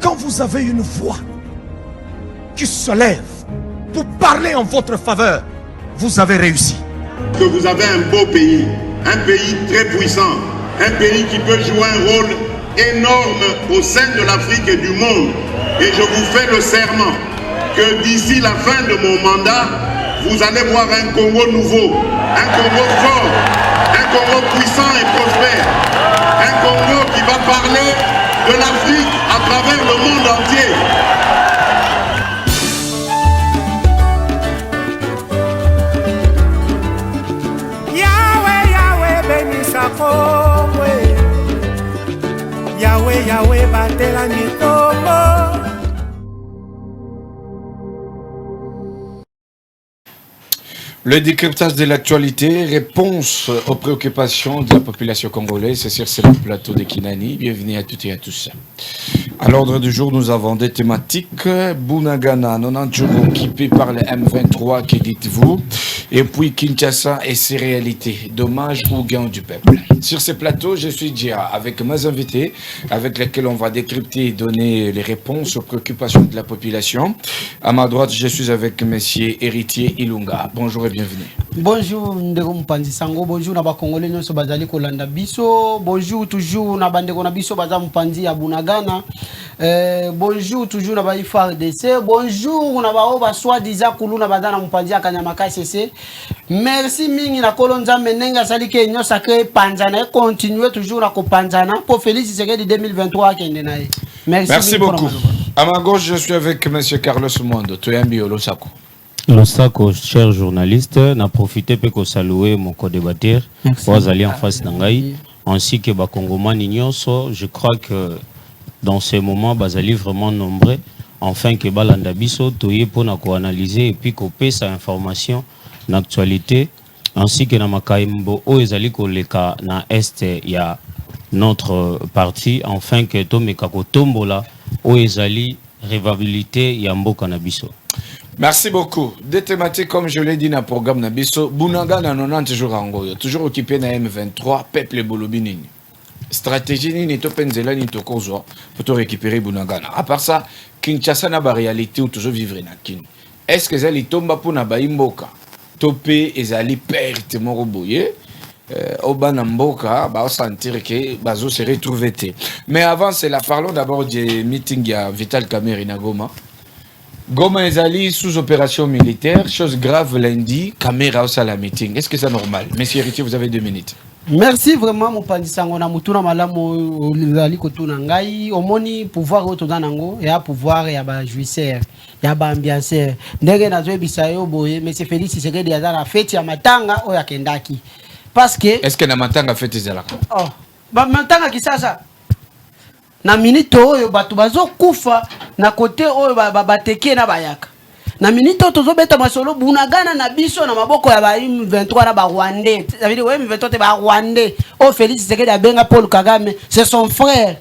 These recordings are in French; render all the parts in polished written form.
quand vous avez une voix qui se lève pour parler en votre faveur, vous avez réussi. Que vous avez un beau pays, un pays très puissant, un pays qui peut jouer un rôle énorme au sein de l'Afrique et du monde. Et je vous fais le serment que d'ici la fin de mon mandat, vous allez voir un Congo nouveau, un Congo fort, un Congo puissant et prospère, un Congo qui va parler de l'Afrique à travers le monde entier. Yahweh, Yahweh, bénissa Congo. Yahweh, Yahweh, batela Congo. Le décryptage de l'actualité, réponse aux préoccupations de la population congolaise, c'est sur ce plateau de Kinani. Bienvenue à toutes et à tous. À l'ordre du jour, nous avons des thématiques. Bunagana, 90 jours occupés par le M23, que dites-vous? Et puis Kinshasa et ses réalités, dommages ou gains du peuple. Sur ce plateau, je suis Dia avec mes invités, avec lesquels on va décrypter et donner les réponses aux préoccupations de la population. À ma droite, je suis avec Monsieur Héritier Ilunga. Bonjour et bienvenue. Bonjour ndeko mpanzi sango, bonjour na ba congolais nyonso bazali kolanda biso, bonjour toujours na bandeko na biso baza mpanzi ya Bunagana, bonjour toujours na ba FARDC, bonjour na ba oba soi-disant kuluna baza na mpanzi ya Kanyamaka CC. Merci mingi na kolonza menenga sali ke nyo sacré panzana et continuer toujours na kopanzana pour Félix Tshisekedi 2023 kende nae. Merci beaucoup. À ma gauche, je suis avec monsieur Carlos Mondo, Toyambi Olosako. Losako, cher journaliste, n'a profité pour saluer mon co-débatteur, pour aller en face d'Angaï, ainsi que Bakongomani Nyonso. Je crois que dans ces moments, Bazali vraiment nombreux, enfin que Balanda Biso, Toye pour analyser et puis couper sa information d'actualité, ainsi que Namakaimbo, Oezali Koleka, na Est, il y a notre parti, enfin que Tomekako Tombola, Oezali, révabilité, Yambo Kanabiso. Merci beaucoup. Des thématiques, comme je l'ai dit dans le programme Nabiso, Bunagana 90 jours en Angola, toujours occupé dans M23, peuple Bolobini. Stratégie ni to penzela ni to kozo pour te récupérer Bunagana. À part ça, Kinshasa n'a pas réalité ou toujours vivre na kin. Est-ce que zali tomba pour na baimboka? Topé et zali perte mon roboye. Obana Mboka, bah, on sentir que Bazo se retrouvé. Mais avant cela, parlons d'abord du meeting à Vital Kamerhe na Goma. Goma Ezali sous opération militaire, chose grave lundi, caméra au salle meeting. Est-ce que c'est normal? Monsieur Héritier, vous avez 2 minutes. Merci vraiment mon pandisango na mutuna malamu lizali kotuna ngai omoni pouvoir otoza nango ya pouvoir ya ba jouisseur ya ba ambianceur ndenge nazo bisayo boye monsieur Félix Tshisekedi ya na fête ya matanga oya kendaki parce que est-ce que na matanga fête ezala oh ba matanga kisasa na minute oyo batu bazo kufa na côté oyo bateke na bayaka na minute tozo beta masolo Bunagana na biso na maboko ya ba M23 na ba Rwandais. Ça veut dire ouais M23 te ba Rwandais. Oh Félix Tshisekedi abenga Paul Kagame, c'est son frère.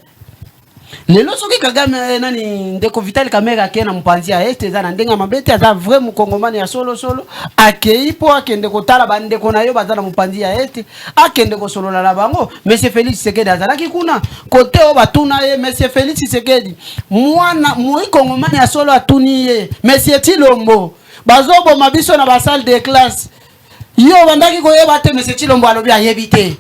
Lelo soki Kagame nani ndeko Vital Kamerhe akena mpanzi ya Est za na ndenga mabete aza vrai mukongomani ya solo akei po akende kotala bandeko na yo baza na mpanzi ya Est akende ko solo na bango. Monsieur Félix Tshisekedi azalaki kuna kote o batuna ye Monsieur Félix Tshisekedi mwana moi kongomani ya solo atuni ye Monsieur Tshilombo bazobo mabiso na ba salle de classe yo bandaki koyeba te Monsieur Tshilombo alobi ayebite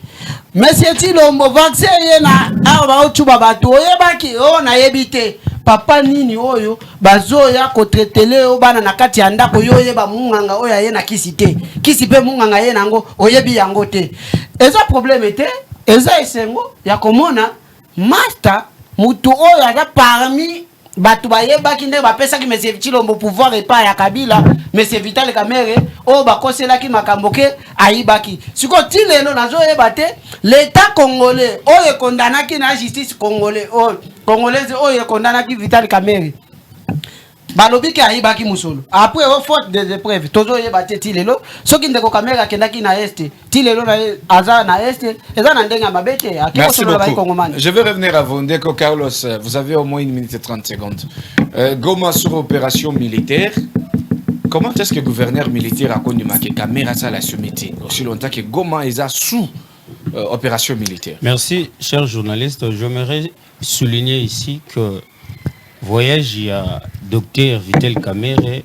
Monsieur Tshilombo vaccin ye na awa ochuba batu oyebaki o na yebite papa nini oyo bazoya ko traitele o bana na kati ya ndako yo yeba munganga oya ye na kisite kisipe munganga ye nango oyebi yango te eza problème te eza esengo ya komona master mutu oyo ada parmi batu bayebaki nde bapesaki Monsieur Tshilombo pouvoir epa ya Kabila Monsieur Vital Kamerhe o bakoselaki makambo ke ayibaki siko ti lelo nazoyeba te l'état congolais oyo kondanaki na justice congolais o congolaise oyo kondanaki Vital Kamerhe balobi ke ayibaki musolo après au faute des épreuves tozoyeba te ti lelo soki ndeko Kamerhe akendaki na Est ti lelo na aza na Est eza na ndenga mabete merci beaucoup. Je vais revenir à vous Ndeko Carlos, vous avez au moins 1 minute et 30 secondes. Goma sur opération militaire. Comment est-ce que le gouverneur militaire a connu que Kamerhe a la meeting aussi longtemps que Goma est sous opération militaire? Merci, cher journaliste. J'aimerais souligner ici que voyage il y a docteur Vitel Kamere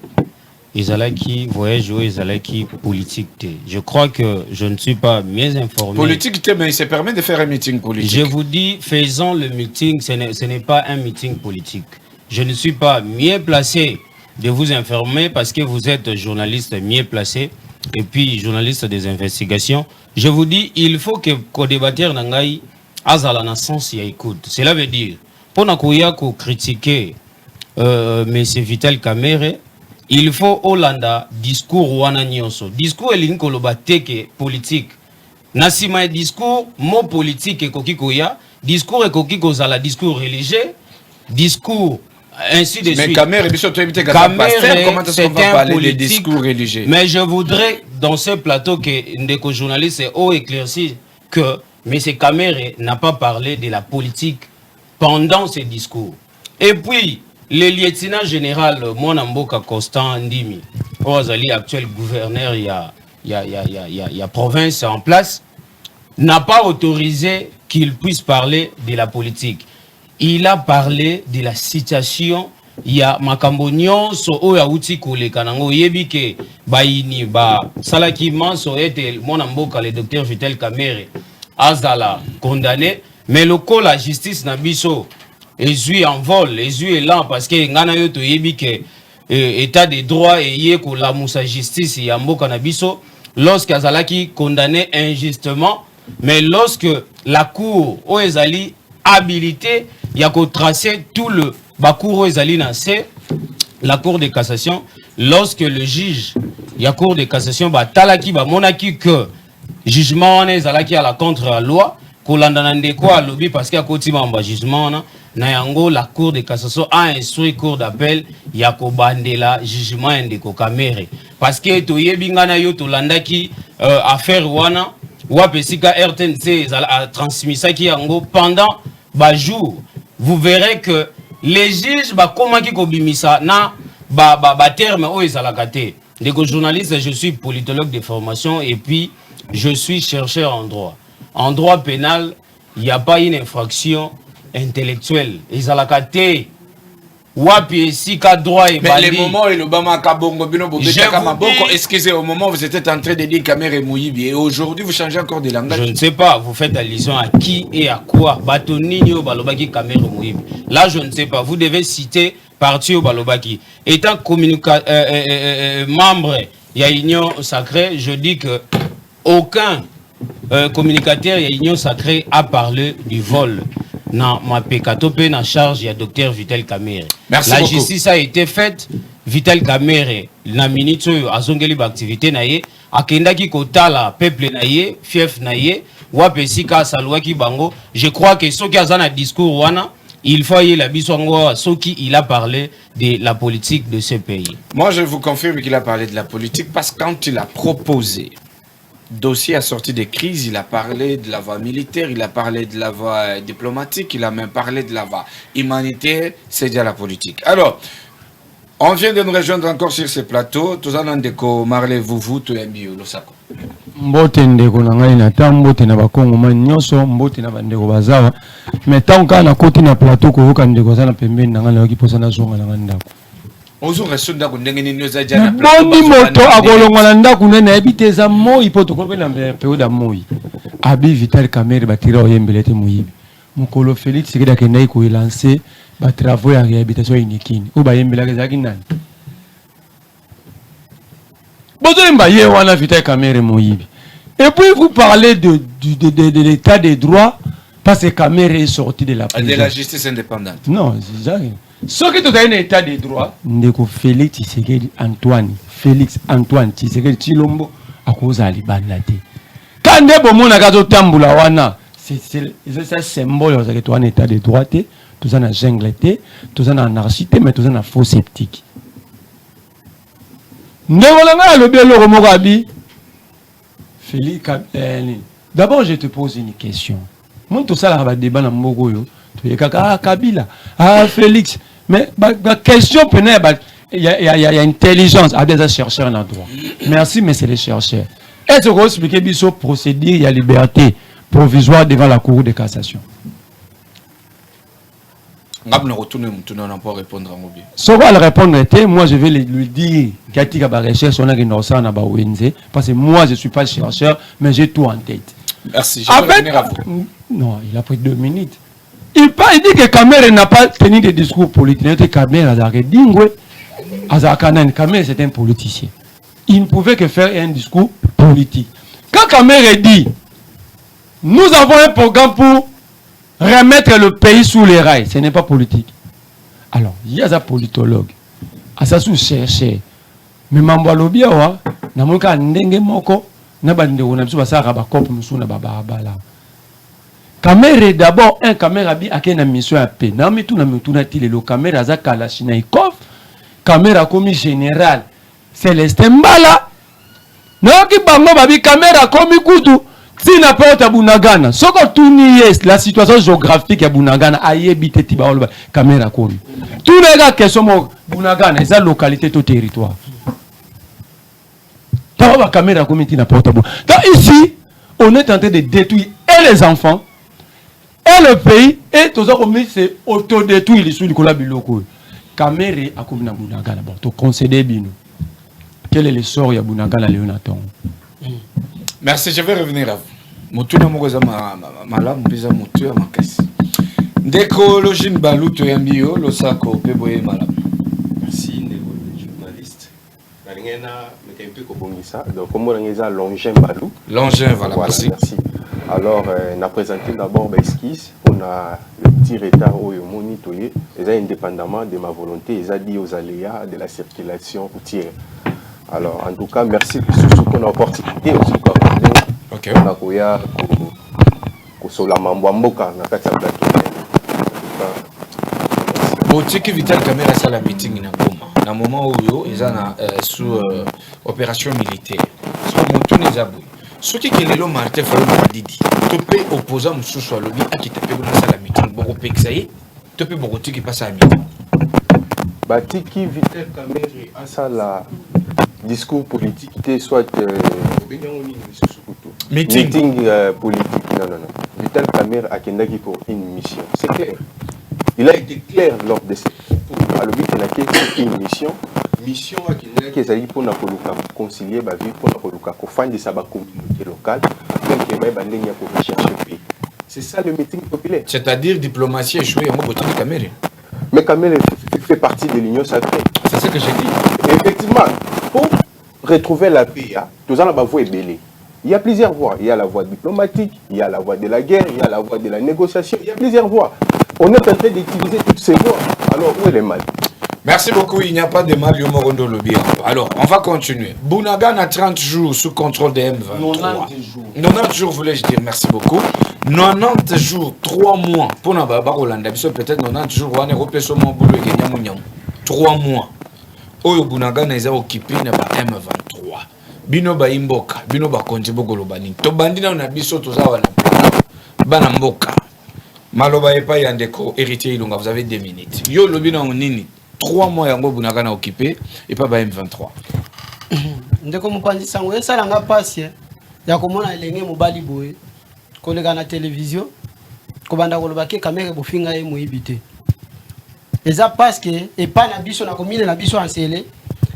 ezalaki voyage ou ezalaki politique. Je crois que je ne suis pas mieux informé. Politique, mais il se permet de faire un meeting politique. Je vous dis, faisons le meeting, ce n'est pas un meeting politique. Je ne suis pas mieux placé de vous informer parce que vous êtes journaliste mieux placé et puis journaliste des investigations. Je vous dis, il faut que co-débatteur Nangaï azala na sens ya écoute. Cela veut dire, pour nous critiquer M. Vitel Kamere, il faut Hollanda discours wana nyonso. Discours elinkoloba teke politique. Nasima discours mot politique et kokikoya, discours et kokiko zala discours religieux, discours ainsi de suite. Mais Kamere, comment est-ce qu'on va parler des discours religieux? Mais je voudrais dans ce plateau que Ndeko journaliste ait éclairci que M. Kamere n'a pas parlé de la politique pendant ses discours. Et puis le lieutenant général Monamboka Constant Ndimi, Ozali, actuel gouverneur, il y a province en place, n'a pas autorisé qu'il puisse parler de la politique. Il a parlé de la situation. Il y a makambo nyonso oya uti koleka nango yebi ke baini ba salaki manso ete Monamboka le docteur Vitel Kamere azala condamné, mais le coup la justice na biso ezui en vol, ezui élan parce que ngana yo to yebi ke état de droit et yé ko la musa justice ya mboka na biso lorsque azalaki condamné injustement, mais lorsque la cour o ezali habilité ya ko tracer tout le bakour o ezali na la cour de cassation, lorsque le juge ya cour de cassation ba talaki ba monaki que jugement on ezalaki à la contre la loi ko landana ndeko a lobby parce qu'il y a koti ba jugement na yango la cour de cassation a instruit cour d'appel ya ko bandela jugement ndeko Kamere parce que to yebinga na yo to landaki affaire wana wapesika RTNC a transmis ça qui yango pendant ba jour. Vous verrez que les juges ba comment ki ko bimisa na ba terme o ezalakate. Ndeko journaliste, je suis politologue de formation et puis je suis chercheur en droit. En droit pénal, il n'y a pas une infraction intellectuelle. Ezalakate wapi sika droit et mais les moments et l'Obama Kabongo Bino Bobeka, excusez, au moment où vous étiez en train de dire Kamere Mouyibi et aujourd'hui vous changez encore de langage. Je ne sais pas, vous faites allusion à qui et à quoi. Batonini au Balobaki Kamere Mouyibi. Là je ne sais pas, vous devez citer parti au Balobaki. Étant membre il y a Union Sacrée, je dis que aucun communicateur il y a Union Sacrée a parlé du vol. Non, ma pécatope na charge, il y a docteur Vitel Kamere. Merci la beaucoup. Justice a été faite. Vitel Kamere, la minute a zongeli activité naie, akenda ki kotala peuple naie, fief naie, wapesika salwa ki bango. Je crois que ce qui a un discours wana, il faut y la bisongo, ce qui il a parlé de la politique de ce pays. Moi, je vous confirme qu'il a parlé de la politique parce que quand il a proposé dossier à sortie de crise, il a parlé de la voie militaire, il a parlé de la voie diplomatique, il a même parlé de la voie humanitaire, c'est déjà la politique. Alors, on vient de nous rejoindre encore sur ce plateau. Tous en ndeko Marley Vuvu to Mbio Losako. Mbote ndeko na ngai na tambote na bakongo manyoso mbote na bandeko bazawa. Mais tant kana koti na plateau ko yoka ndeko sana pembeni na ngai na kiposa na zonga na ngai ndako. Ozo resunda ko ndenge nini oza jana plateau. Bondi moto akolonga na ndako nene ebiteza moi poto ko na période moi. Abi Vitel Kamere batira oyembelete muyibi. Mukolo Félix Sekeda kendai ko lancer ba travaux ya réhabilitation inikini. O ba yembela kezaki nani? Bozo mbaye wana Vitel Kamere muyibi. Et puis vous parlez de l'état des droits parce que Kamere est sorti de la prison. De la justice indépendante. Non, c'est ça. Ce qui est un état des droits, ndeko Félix Tshisekedi Antoine Tshisekedi Tshilombo à cause de l'Ibanate. Quand ndebo mona kazo tambula wana, c'est un symbole de que un état des droits, tout ça na jungle, tout ça na anarchie, mais tout ça na faux sceptique. Ndeko langa le bien le remorabi. Félix, d'abord je te pose une question. Moi tout ça là va débat na mbogoyo. Tu es Kabila, Félix. Mais la question, il y a intelligence à des chercheurs dans le droit. Merci, mais c'est les chercheurs. Est-ce que vous expliquez ce procédé, il y a liberté provisoire devant la Cour de cassation? Ngabna retourne mutuna n'a pas répondre en bien. Ce va le répondre était, moi je vais lui dire qu'il y a des recherches, on a une notion à Baouenze, parce que moi je suis pas chercheur, mais j'ai tout en tête. Merci. Je vais revenir à vous. Non, il a pris 2 minutes. Il dit que Kamere n'a pas tenu de discours politiques. Kamere a Dingwe, Azakanan, Kamere c'est un politicien. Il ne pouvait que faire un discours politique. Quand Kamere dit, nous avons un programme pour remettre le pays sous les rails, ce n'est pas politique. Alors, il y a des politologues, Asasu chercheur, mais Mambalobi, Namuka Ndenge Moko, Nabande Wonabsu Basara Bakop Musuna Babala. Kamere d'abord, un caméra bi a une mission à paix. Nami tout na tile le caméra za Kalashnikov, caméra commis général Célestin Mbala. Noki bango babi caméra commis Kutu. Si n'a pas à Bunagana, ce que tout est la situation géographique à Bunagana, aïe bité tibaolba caméra commis. Tout les gars qui sont Bunagana, c'est la localité tout territoire. T'as pas caméra commis n'a pas à Bunagana. Ici, on est en train de détruire et les enfants. Et le pays, et tout ça comme c'est autodétruit les sous Nicolas Biloko. Kamere a comme na Bunagana, bon, tu concédé bien. Quel est le sort ya Bunagana Léonathan? Merci, je vais revenir à vous. Motuna mogoza malamu pesa mutu ya makasi. Ndeko logine baluto ya mbio losako peboye malamu. Merci ndeko journaliste. Nalingena metempe ko bongisa donc comme on ngeza Longin Balou. Longin voilà, merci. Merci. Alors on a présenté d'abord l'esquisse, on a le petit retard au monitoyer, et indépendamment de ma volonté, ils ont dit aux aléas de la circulation routière. Alors, en tout cas, merci pour ce qu'on a opportunité aussi. Ok. On a koya kosola mambwamboka na kati ya plateau. Botiki Vital Kamera sala meeting na Goma. Na moment où ils sont sous opération militaire. So motune zabu. Soki kelelo Martin Fayulu Madidi. Topé opposant mususu alobi akitape na sala meeting boko pexaye. Topé bokotiki passe à meeting. Batiki Vital Kamera asala discours politique, soit meeting politique. Non. Vital Kamerhe a kendaki pour une mission. C'est clair. Il a été clair lors de cette propos. Alors, il a été une mission. Mission à kendaki ezali pour na koluka concilier ba vie pour na koluka ko fandi sa ba communauté locale afin que ba bandenya ko rechercher pays. C'est ça le meeting populaire. C'est-à-dire diplomatie échouée en Botiki Kamere. Mais Kamere fait partie de l'Union sacrée. C'est ce que j'ai dit. Et effectivement, pour retrouver la paix, tout ça, il y a plusieurs voies. Il y a la voie diplomatique, il y a la voie de la guerre, il y a la voie de la négociation. Il y a plusieurs voies. On est en train d'utiliser toutes ces voies. Alors, où est le mal? Merci beaucoup. Il n'y a pas de mal, Yomorondo Lobby. Alors, on va continuer. Bounagan a 30 jours sous contrôle des M23. 90 jours, voulais-je dire. Merci beaucoup. 90 jours, 3 mois. Pour nous, peut-être 90 jours, on est repéré sur mon boulot et 3 mois. Oyo Bunagana est occupé na ba M23. Bino ba imboka, bino ba konti bokolo bani. To bandina na biso to za wana. Bana mboka. Maloba epa yandeko héritier Ilunga, vous avez 2 minutes. Yo lobina nini? 3 mois yango Bunagana occupé et pas ba M23. Ndeko mupanzi sango esala nga pasi ya komona elenge mobali boye. Kolega na télévision. Ko banda koloba ke Kamere bofinga ye moyibité. Et ça parce que et pas na biso na commune na biso ansele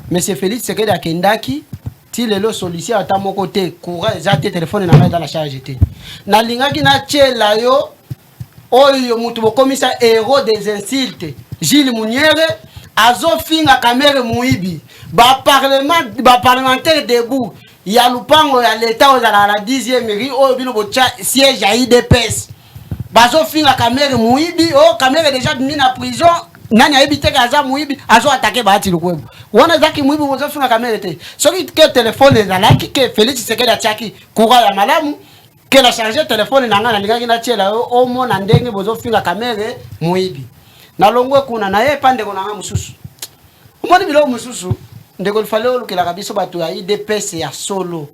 mais c'est Félix Sekedi akendaki ti lelo solliciter ata mon côté courant ezate téléphone na dans la charge té na lingaki na tchela yo oyo mutu bokomisa héros des insultes Gilles Mouniere azofinga Kamere muibi ba parlementaire debout ya lupango ya l'état aux à la 10e mairie oyo bino bocha siège à IDPS bazofinga Kamere muibi oh Kamere déjà mis en prison. Nani a évité qu'Aza Mouibi a attaqué Bahati le web. On a dit que Mouibi vous a fait la caméra. Ce qui est téléphone est là, qui est Félix Sekedi Atchaki, courant la malamu, qui a chargé le téléphone dans la ligue là, au moins en dengue, vous a fait la caméra Mouibi. Na longue kuna na ye pande kuna mususu. Moi de bilo mususu, ndeko fallait que la rabiso batu ya IDPS ya solo.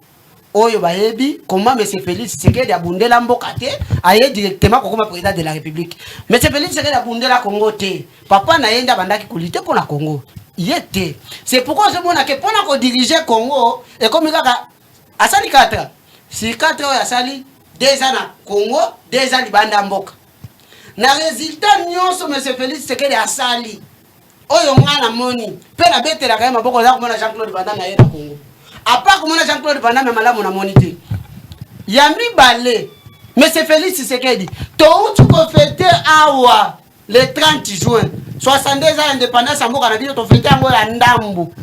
Oyo bayebi comment monsieur Félix Sekedi abundela mboka te aye directement comme président de la République. Monsieur Félix Sekedi abundela Congo te. Papa na yenda bandaki kulite pour la Congo. Yete. C'est pourquoi je mona que pour na ko diriger Congo et comme kaka asali 4. Si 4 ans asali 2 ans na Congo, 2 ans libanda mboka. na résultat nyonso monsieur Félix Tshisekedi asali oyo ngana moni pe na betela kaya maboko za komona Jean-Claude Van Damme na yena Congo apa komona Jean-Claude Van Damme malamu na monité yami balé monsieur Félix Tshisekedi to utu ko fêter awa le 30 juin 62 ans indépendance mboka na biso to fêter ngo ya ndambu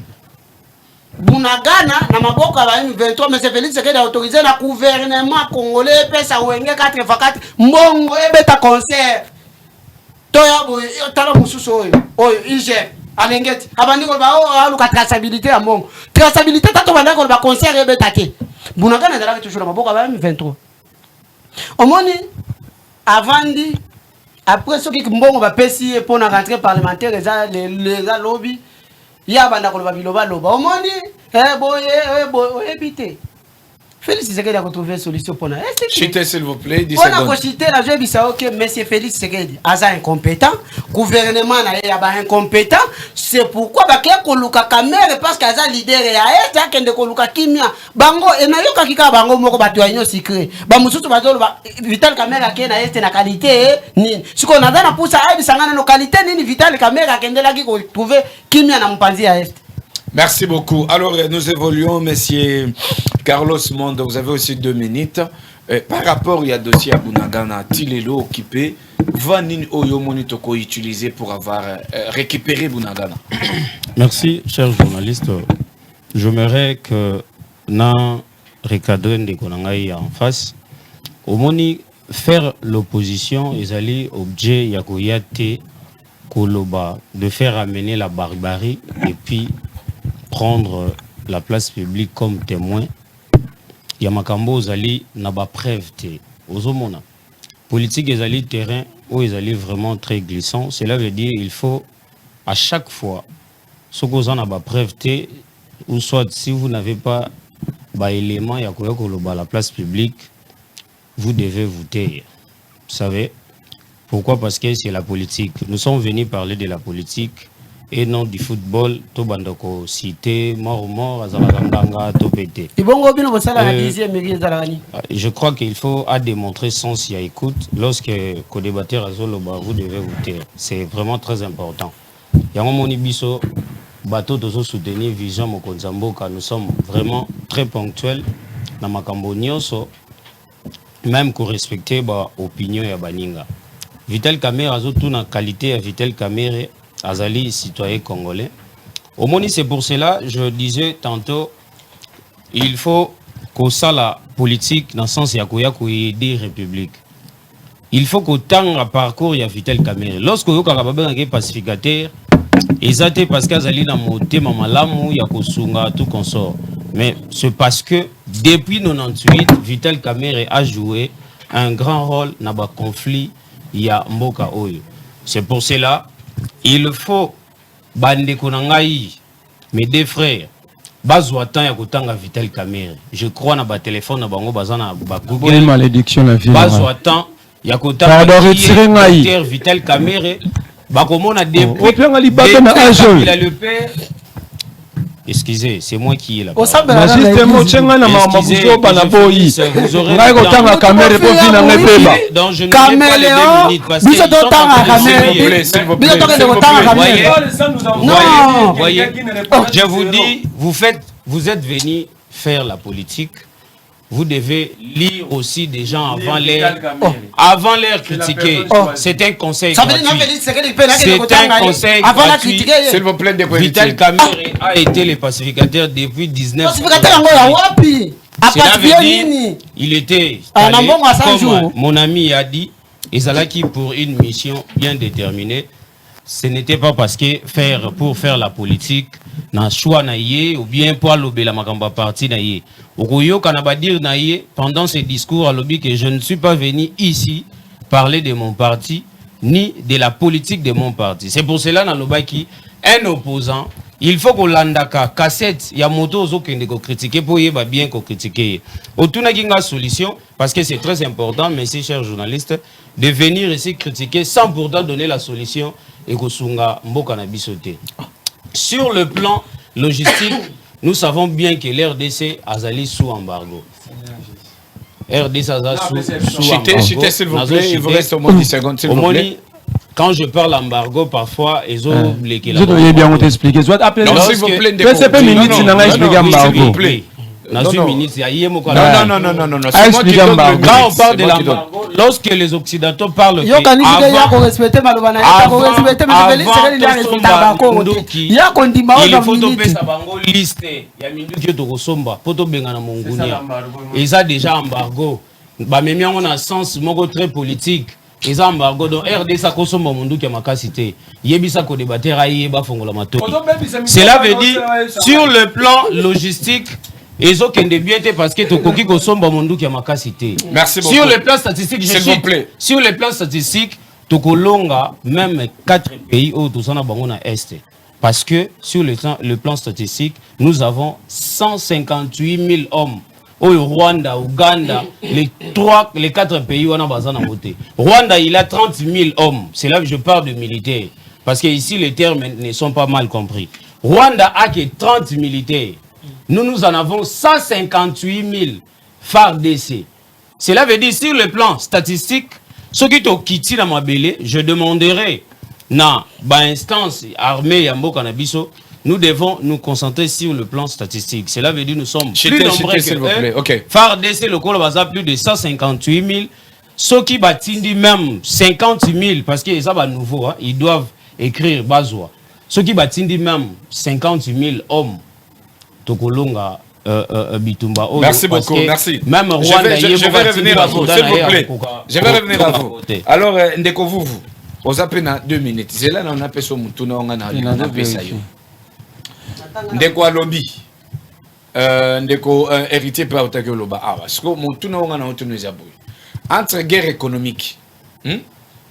Bunagana na maboko ya M23 monsieur Félix Tshisekedi autorisé na gouvernement congolais pesa wenge 4x4 mbongo ebeta concert toya boye tala mususu oyo IGF alengeti abandi ko ba aluka traçabilité ya mbongo traçabilité tato banda ko ba concert ebeta ke Bunagana ndala toujours na maboko ya M23 omoni avandi après ce qui mbongo ba pesi pour na rentrée parlementaire les lobby ya banda ko biloba loba omoni boye ebité Félix Tshisekedi a retrouvé solution pour na chité s'il vous plaît 10 secondes. secondes. On a chité la je bisa OK monsieur Félix Tshisekedi aza incompétent gouvernement na ya ba incompétent c'est pourquoi ba ke ko luka kamere parce que aza leader ya est akende ko luka kimia bango enayoka kika bango moko bato ya union secret ba mususu bazolo ba Vital Kamerhe ke na est na qualité nini siko na dana pusa ai bisangana no qualité nini Vital Kamerhe akendela ki ko trouver kimia na mpanzi ya est. Merci beaucoup. Alors, nous évoluons, monsieur Carlos Monde. Vous avez aussi 2 minutes. Par rapport il y a dossier à Bunagana, Tilelo occupé, Vanin Oyo Monitoko utilisé pour avoir récupéré Bunagana. Merci, cher journaliste. J'aimerais que na recadrer de Konangaï en face. Au moni faire l'opposition, ils allaient objet Yakoyate Koloba de faire amener la barbarie et puis prendre la place publique comme témoin. Yamakambo Zali n'a pas preuve aux homona. Politique Zali terrain où ils allaient vraiment très glissant. Cela veut dire il faut à chaque fois ce que vous en avez preuve ou soit si vous n'avez pas élément à la place publique, vous devez vous taire. Vous savez pourquoi? Parce que c'est la politique. Nous sommes venus parler de la politique et non du football. To bandoko cité mort azalaganga to pété. Je crois qu'il faut démontrer sans y écoute lorsque co-débatteur azoloba vous devez vous taire. C'est vraiment très important. Yango moni biso bateau de soutenir vision mokonzamboka. Nous sommes vraiment très ponctuels na makambo nyonso même qu'on respecte l'opinion ya baninga. Vital Kamerhe a tout na qualité à Vital Kamerhe azali citoyen congolais. Au moins c'est pour cela je disais tantôt il faut qu'on ça la politique dans le sens ya koya ko aider république. Il faut qu'au temps à parcours ya Vital Kamerhe. Lorsque yo kakababe ngé pacificateur ezate parce qu'azali na moté mamalamu ya kosunga tout consort. Mais c'est parce que depuis 98 Vital Kamerhe a joué un grand rôle dans le conflit ya mboka oyo. C'est pour cela il faut bande konangai mes deux frères bazwa temps ya kotanga Vital Kamerhe. Je crois na ba téléphone na bango bazana ba Google malédiction la vie. Bazwa temps ya kotanga Vital Kamerhe ba komona depuis il a le père. Excusez, c'est moi qui est là. Vous aurez je vous dis, vous êtes venus faire la politique. Vous devez lire aussi des gens avant l'air critiquer. C'est un conseil gratuit. C'est un conseil gratuit. S'il vous plaît, Vital Kamerhe a été le pacificateur depuis 1990. Cela veut dire il était allé, comme mon ami a dit, Ezalaki pour une mission bien déterminée. Ce n'était pas parce que pour faire la politique na choix naïe ou bien pour lober la makamba parti naïe. Okoyo kanaba dire naïe pendant ce discours à lobby que je ne suis pas venu ici parler de mon parti ni de la politique de mon parti. C'est pour cela dans lobaki un opposant il faut qu'on landaka cassette ya moto zo kende ko critiquer pour yeba bien ko critiquer. Otuna kinga solution parce que c'est très important merci chers journalistes de venir ici critiquer sans pourtant donner la solution et ko sunga mboka na bisoté. Sur le plan logistique, nous savons bien que l'RDC a sous embargo. RD Saza sous Chité, s'il vous plaît, il vous reste au moins 10 secondes, s'il vous plaît. Quand je parle embargo, parfois, ils ont oublié qu'il a... Je dois bien t'expliquer. Soit appelez... Non, s'il vous plaît, c'est pas minute, sinon on va expliquer embargo. Non, non, quand on parle de l'embargo, lorsque les Occidentaux parlent il faut tomber sa bango liste ya minduki tokosomba poto benga na mongunia eza déjà embargo ba memi yango na sens moko très politique eza embargo donc RD sa kosomba munduki ya makasi te yebisa ko débattre ayeba fongola mato. Cela veut dire sur le plan logistique ils ont qu'un bien parce que tu coquille au sombre monde qui a ma capacité. Merci beaucoup. Sur le plan statistique, s'il vous plaît. Sur le plan statistique, tu colonga même 4 pays où tout ça n'a pas est. Parce que sur le plan statistique, nous avons 158 000 hommes. Au Rwanda, Ouganda, les 4 pays où on a besoin de voter. Rwanda, il a 30 000 hommes. C'est là que je parle de militaires. Parce que ici, les termes ne sont pas mal compris. Rwanda a que 30 militaires. Nous en avons 158 000 FARDC. Cela veut dire, sur le plan statistique, ceux qui ont quitté la Mabélé, je demanderai, dans l'instance armée Yambo Kanabiso, nous devons nous concentrer sur le plan statistique. Cela veut dire nous sommes plus nombreux que eux. Okay. FARDC, le Colo Baza, plus de 158 000. Ceux qui battent même 50 000, parce que ça va nouveau, hein, ils doivent écrire Bazoua. Ceux qui battent même 50 000 hommes. Tokolonga Bitumba. Merci beaucoup, merci. Même Rwanda, je vais revenir à vous, s'il vous plaît. Je vais revenir à vous. Alors, Ndeko vous, vous avez 2 minutes. C'est là qu'on appelle ça Moutouna, on a appelé ça. Ndeko Alobi, Ndeko héritier par Otake Loba. Ah, parce que Moutouna, on a Moutouna Zaboui. Entre guerre économique,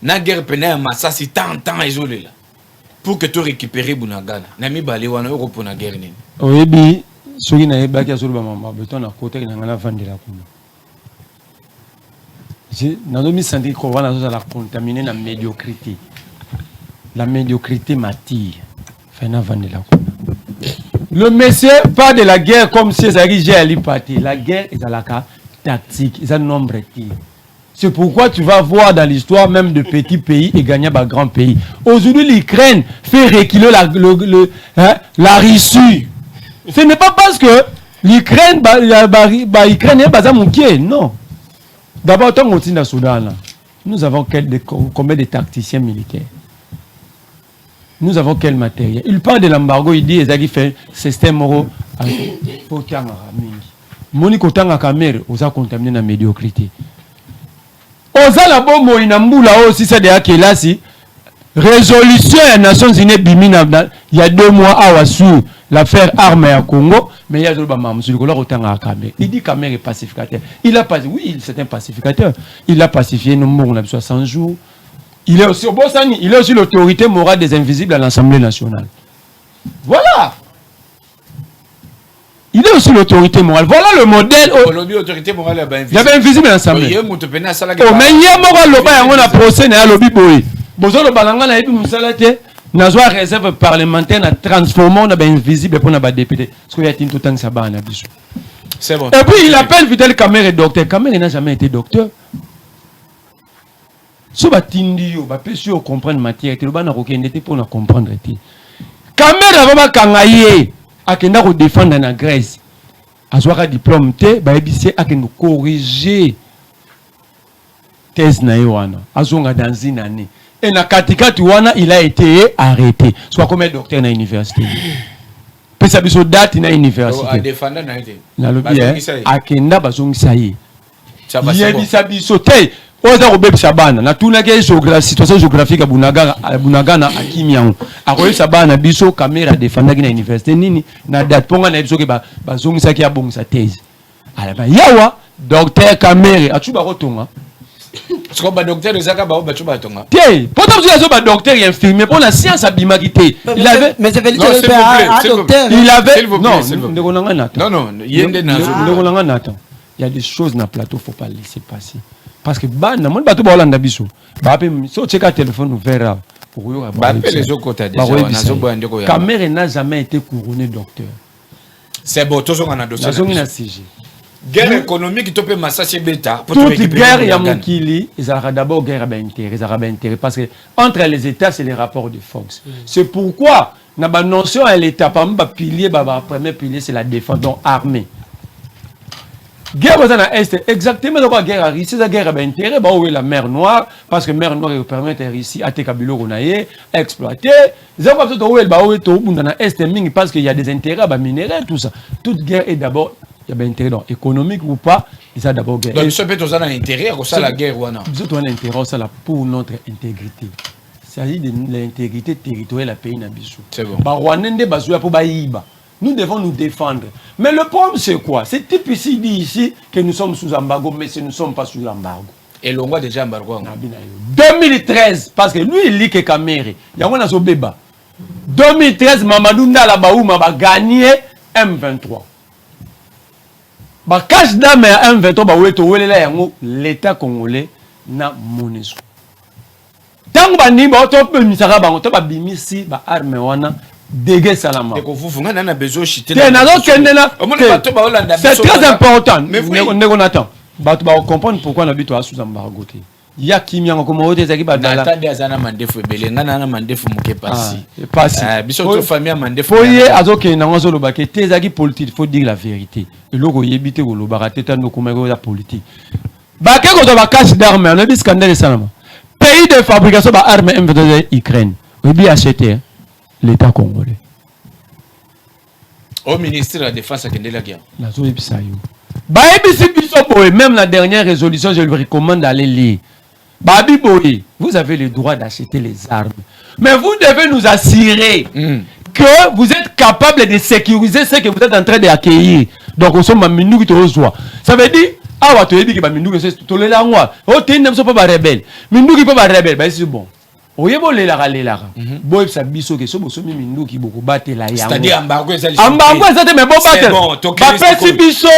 na guerre pénale, ça c'est tant isolé là. Pour que tu récupères Bunagana. Nami Bali, on a Europe pour la guerre. Oui, ceux qui n'avaient pas qui sur le moment, beton à côté, qui n'ont pas vendu la commune. Dans le senti qu'on va la contaminer la médiocrité. La médiocrité m'attire. Fait n'a vendu la commune. Le monsieur parle de la guerre comme si ça arrivait à l'hypathie. La guerre est à la tactique, c'est un nombre de tirs. C'est pourquoi tu vas voir dans l'histoire même de petits pays et gagner par grands pays. Aujourd'hui, l'Ukraine fait reculer la Russie. Ce n'est pas parce que l'Ukraine est basée à Moukié, non. D'abord, tant qu'on est au Soudan, nous avons combien de tacticiens militaires? Nous avons quel matériel? Il parle de l'embargo, il dit qu'il fait système euro. Monique Otanga Kamere, on a contaminé la médiocrité. Ozala bomo inambula aussi c'est de Kelasi résolution des Nations Unies bimina il y a 2 mois à sur l'affaire armes à Congo mais il y a d'autres mamans sur le Otanga Kamere. Il dit Kamere est pacificateur. Il a pacifié, oui, c'est un pacificateur. Il a pacifié nos morts, on a 60 jours. Il est aussi au Bossani, il est aussi l'autorité morale des invisibles à l'Assemblée nationale. Voilà. Il est aussi l'autorité morale. Voilà le modèle. L'autorité morale est invisible. Il y avait invisible à l'Assemblée. Mais il y a moral loba on a procès na lobby boy. Bozo le balanga na ebi musalate na zo réserve parlementaire na transformant na invisible pour na ba député. Parce qu'il y a tout temps ça ba na biso. C'est bon. Et puis il appelle Fidel Kamere docteur. Kamere n'a jamais été docteur. So ba tindio ba pesio comprendre matière, te ba na kokende te pour na comprendre te. Kamere va kangaye akenda ko défendre na Grèce. Azwaka diplôme te ba ebisi akenda corriger thèse na yoana. Azonga dans une année. Et na katikati wana il a été arrêté. Soit comme docteur na université. Pesa biso date na université. A défendre na été. Na lobi akenda bazongisa ye. Yebisa biso te. Oza kobebisa bana na tuna ke situation géographique à Bunagana akimiango akoyesa bana biso caméra défendaki na université nini na date ponga na biso ke bazongisa ki abongisa thèse ala ba yawa docteur Kamere atuba kotonga parce que ba docteur ezaka ba atuba tonga te pourtant vous avez ba docteur et infirmier pour la science abimaki te il avait mais c'est Félix docteur il avait non yende nazo il y a des choses na plateau faut pas laisser passer. Parce que bana mon bateau balanda biso ba pe so cheka téléphone ouvert pour yo ba pe les autres côtés déjà nazo boande ko ya Kamere n'a jamais été couronné docteur. C'est bon tous on a dossier nazo ngina CG Guerre économique, tu peux massager bêta. Toute guerre, il y a Moukili, ils aura d'abord guerre à intérêt. Parce que entre les États, c'est les rapports de force. C'est pourquoi, dans la notion à l'État, par exemple, le premier pilier, c'est la défense, donc armée. Guerre aux Est, exactement de quoi guerre à Russie, la guerre à intérêt, où est la mer Noire, parce que la mer Noire permet à Russie à Tekabilo Ronaye, exploiter. Ils ont pas tout où est dans l'Est, parce qu'il y a des intérêts à minerais, tout ça. Toute guerre est d'abord. Il y a un intérêt économique ou pas, ils ont d'abord guerre. Donc, ça peut être un intérêt à la guerre ou non? Nous avons un intérêt pour notre intégrité. Il s'agit de l'intégrité territoriale du pays. C'est bon. Nous devons nous défendre. Mais le problème, c'est quoi? C'est type ici dit ici que nous sommes sous embargo, mais nous ne sommes pas sous embargo. Et l'on voit déjà embargo. 2013, parce que lui, il lit que Kamere. Il y a un béba. 2013, Mamadou Ndalabaouma a gagné M23. Cash d'âme à M23, l'État congolais na MONUSCO. Tant que ni ba to pe misaka ba to ba bimisi ba arme wana dege salama. Et vous vous n'avez besoin chiter. C'est très important. On attend. Ba to ba comprendre pourquoi on habite à sous embargo. Il y a qui m'y a comme des équipes à la tande azana mandefu belé ngana mandefu muke passi. Passi. Biso famille mandefu. Foyer azoke na ngozo lobake tezaki politique, faut dire la vérité. Et loko yebite ko lobaka teta no komeko la politique. Ba ke ko to ba cache d'armes, on a dit scandale salama. Pays de fabrication ba armes M23 Ukraine. On dit acheter l'État congolais. Au ministère de la Défense à Kendela guerre. La zone bisayo. Ba ebisi biso boy, même la dernière résolution, je lui recommande d'aller lire. Babi Boye, vous avez le droit d'acheter les armes. Mais vous devez nous assurer que vous êtes capable de sécuriser ce que vous êtes en train d'accueillir. Donc, on sommes à Mindou qui te reçoit. Ça veut dire, ah, tu as dit que Mindou qui est tout le langage. Oh, tu n'es pas rebelle. Mindou qui peut pas rebelle, ben c'est bon. Oye bo le la. Boy sa biso ke so bo so mi Mindou qui beaucoup battre la yango. C'est-à-dire embargo ça. Embargo ça mais bon battre. Bon, ba biso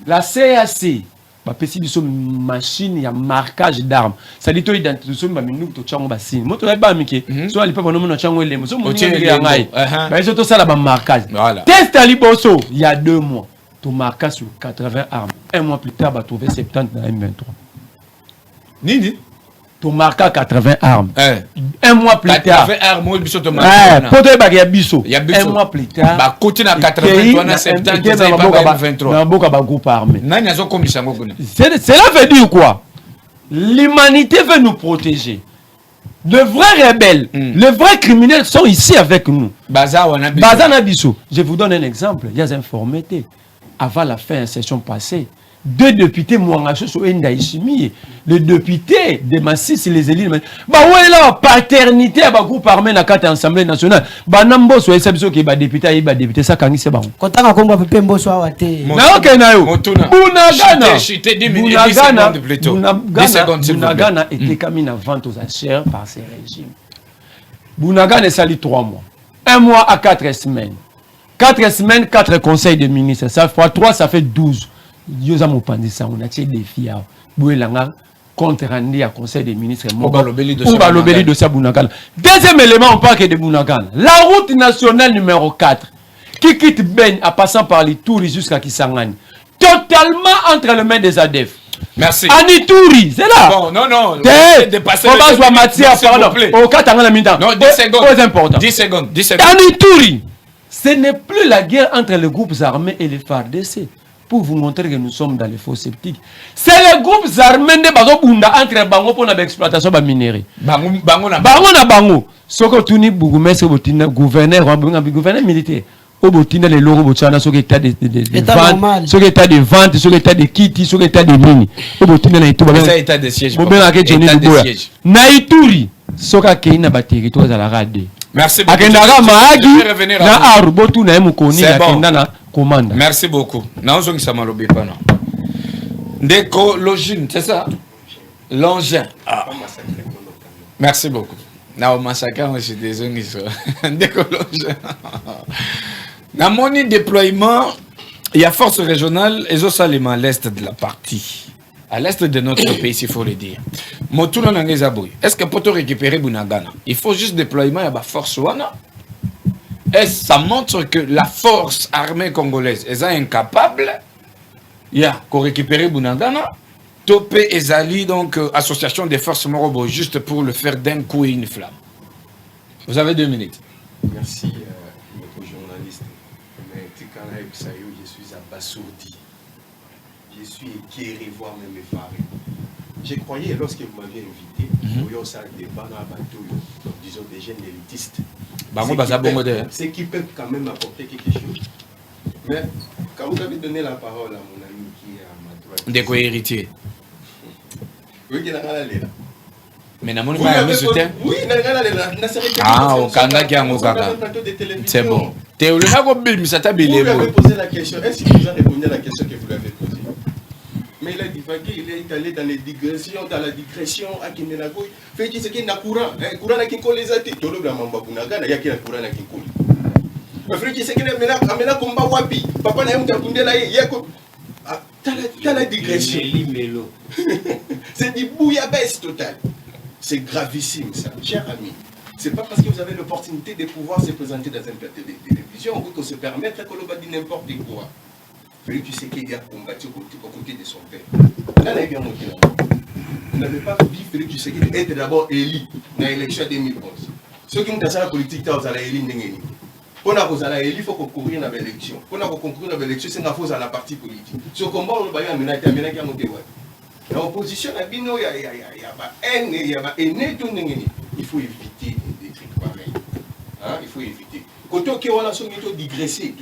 la CAC. Ba pesi biso machine ya marquage d'armes. Ça dit to identification ba Mindou to chango ba signe. Moto ba mike. So ali pa bono mo chango elemo. So mo ngai ngai. Ba iso to sala ba marquage. Test ali boso il y a 2 mois. To marquage sur 80 armes. 1 mois plus tard ba trouver 70 dans M23. Nini to marquer 80 armes. 1 mois plus tard. 80 armes, biso to marquer. Poto ba ya biso. 1 mois plus tard. Ba côté na 80 na 70 za ba 23. Na boka ba groupe armé. Nani azo komisa ngoko na. Cela veut dire quoi? L'humanité veut nous protéger. Les vrais rebelles, les vrais criminels sont ici avec nous. Bazana biso. Je vous donne un exemple. Il y a informé avant la fin de la session passée. 2 députés Mouangacho sur Ndaïchimi, le député de Massis et les élites. Bah ouais la paternité à groupe armé na carte Assemblée nationale. Bah nambo so esabiso ki ba député ça kangi c'est bon. Kotanga komba pepe mboso awate. Na ok na yo. Bunagana était comme en vente aux achats par ces régimes. Bunagana sali 3 mois. 1 mois à 4 semaines. 4 semaines, 4 conseils de ministres. Ça fait 3, ça fait 12. Yosa Mopandisa, on a tiré des filles. Bouelanga, contre rendu à conseil des ministres. On va l'obélir de ça Bunagana. Deuxième élément, on parle de Bunagana. La route nationale numéro 4, qui quitte Ben en passant par les Tours jusqu'à Kisangani. Totalement entre les mains des ADF. Merci. Anitouri, c'est là. Bon, non. On va jouer matière, pardon. Au 4 ans, la minute. Non, 10 secondes. Très important. 10 secondes. Anitouri, ce n'est plus la guerre entre les groupes armés et les FARDC. Pour vous montrer que nous sommes dans les faux sceptiques. C'est les groupes armés de Bazobunda entre Bango pour l'exploitation de minerais. Bango na Bango. Soko Tuni Bougumestre Botina, gouverneur militaire. Au Botina, les logos Botswana, sur l'état de vente, sur l'état de vente, sur l'état de kiti, sur l'état de mini. Au Botina, na Itouba. C'est état de siège. Naïtouri. Soka Keina Batiri, toi à la rade. Merci beaucoup. Akendara Mahagi, na Arubotu na Mukoni, Akendana. Merci beaucoup. Ndécologine, c'est ça? L'engin. Merci beaucoup. Now, massacre, je suis désolé. Ndécologine. Dans mon déploiement, il y a force régionale et Zosalima à l'est de la partie. À l'est de notre pays, s'il faut le dire. Motuno Nangezaboui. Est-ce que pour te récupérer Bunagana, il faut juste déploiement, il y a force wana? Et ça montre que la force armée congolaise est incapable ya ko récupérer Bunagana topé ezali donc association des forces morobo juste pour le faire d'un coup et une flamme. Vous avez 2 minutes. Merci notre journaliste. Mais je suis abasourdi. Je suis éclairé, voire même effaré. Je croyais lorsque vous m'aviez invité, nous avons un débat dans la bateau, disons des jeunes élitistes. Ceux qui peuvent quand même apporter quelque chose. Mais quand vous avez donné la parole à mon ami qui est à ma droite. Des co-héritiers. Oui, il y a là. Mais n'a pas soutien. Oui, au Kanga qui a mon Kanga. C'est bon. Théo, ça vous lui avez posé la question. Est-ce qu'il vous a répondu à la question que vous lui avez posée? Mais il a divagué, il est allé dans les digressions, dans la digression à Kimenagoy. Fait qu'il y a un courant. Courant qui colle les athées. Tout le monde il y a un courant qui colle. Le frère qui sait qu'il y a un combat wapi. Papa n'a pas de là. Il y a la digression. C'est du bouillabaisse total. C'est gravissime ça, cher ami. C'est pas parce que vous avez l'opportunité de pouvoir se présenter dans un plateau de télévision que se permettre que l'on va dire n'importe quoi. Félix Tshisekedi a combattu aux côtés de son père. Là, il a bien monté là. Vous n'avez pas vu Félix Tshisekedi être d'abord élu dans l'élection 2011. Ceux qui ont fait la politique, ils ont élu Ndengeni. Pour avoir élu, il faut concourir dans l'élection. Pour concourir dans l'élection, c'est une fausse à la partie politique. Ce combat, on va y amener à monter. L'opposition a dit non, il y a il faut éviter des trucs pareils. Hein? Il faut éviter. Quand on a digressé,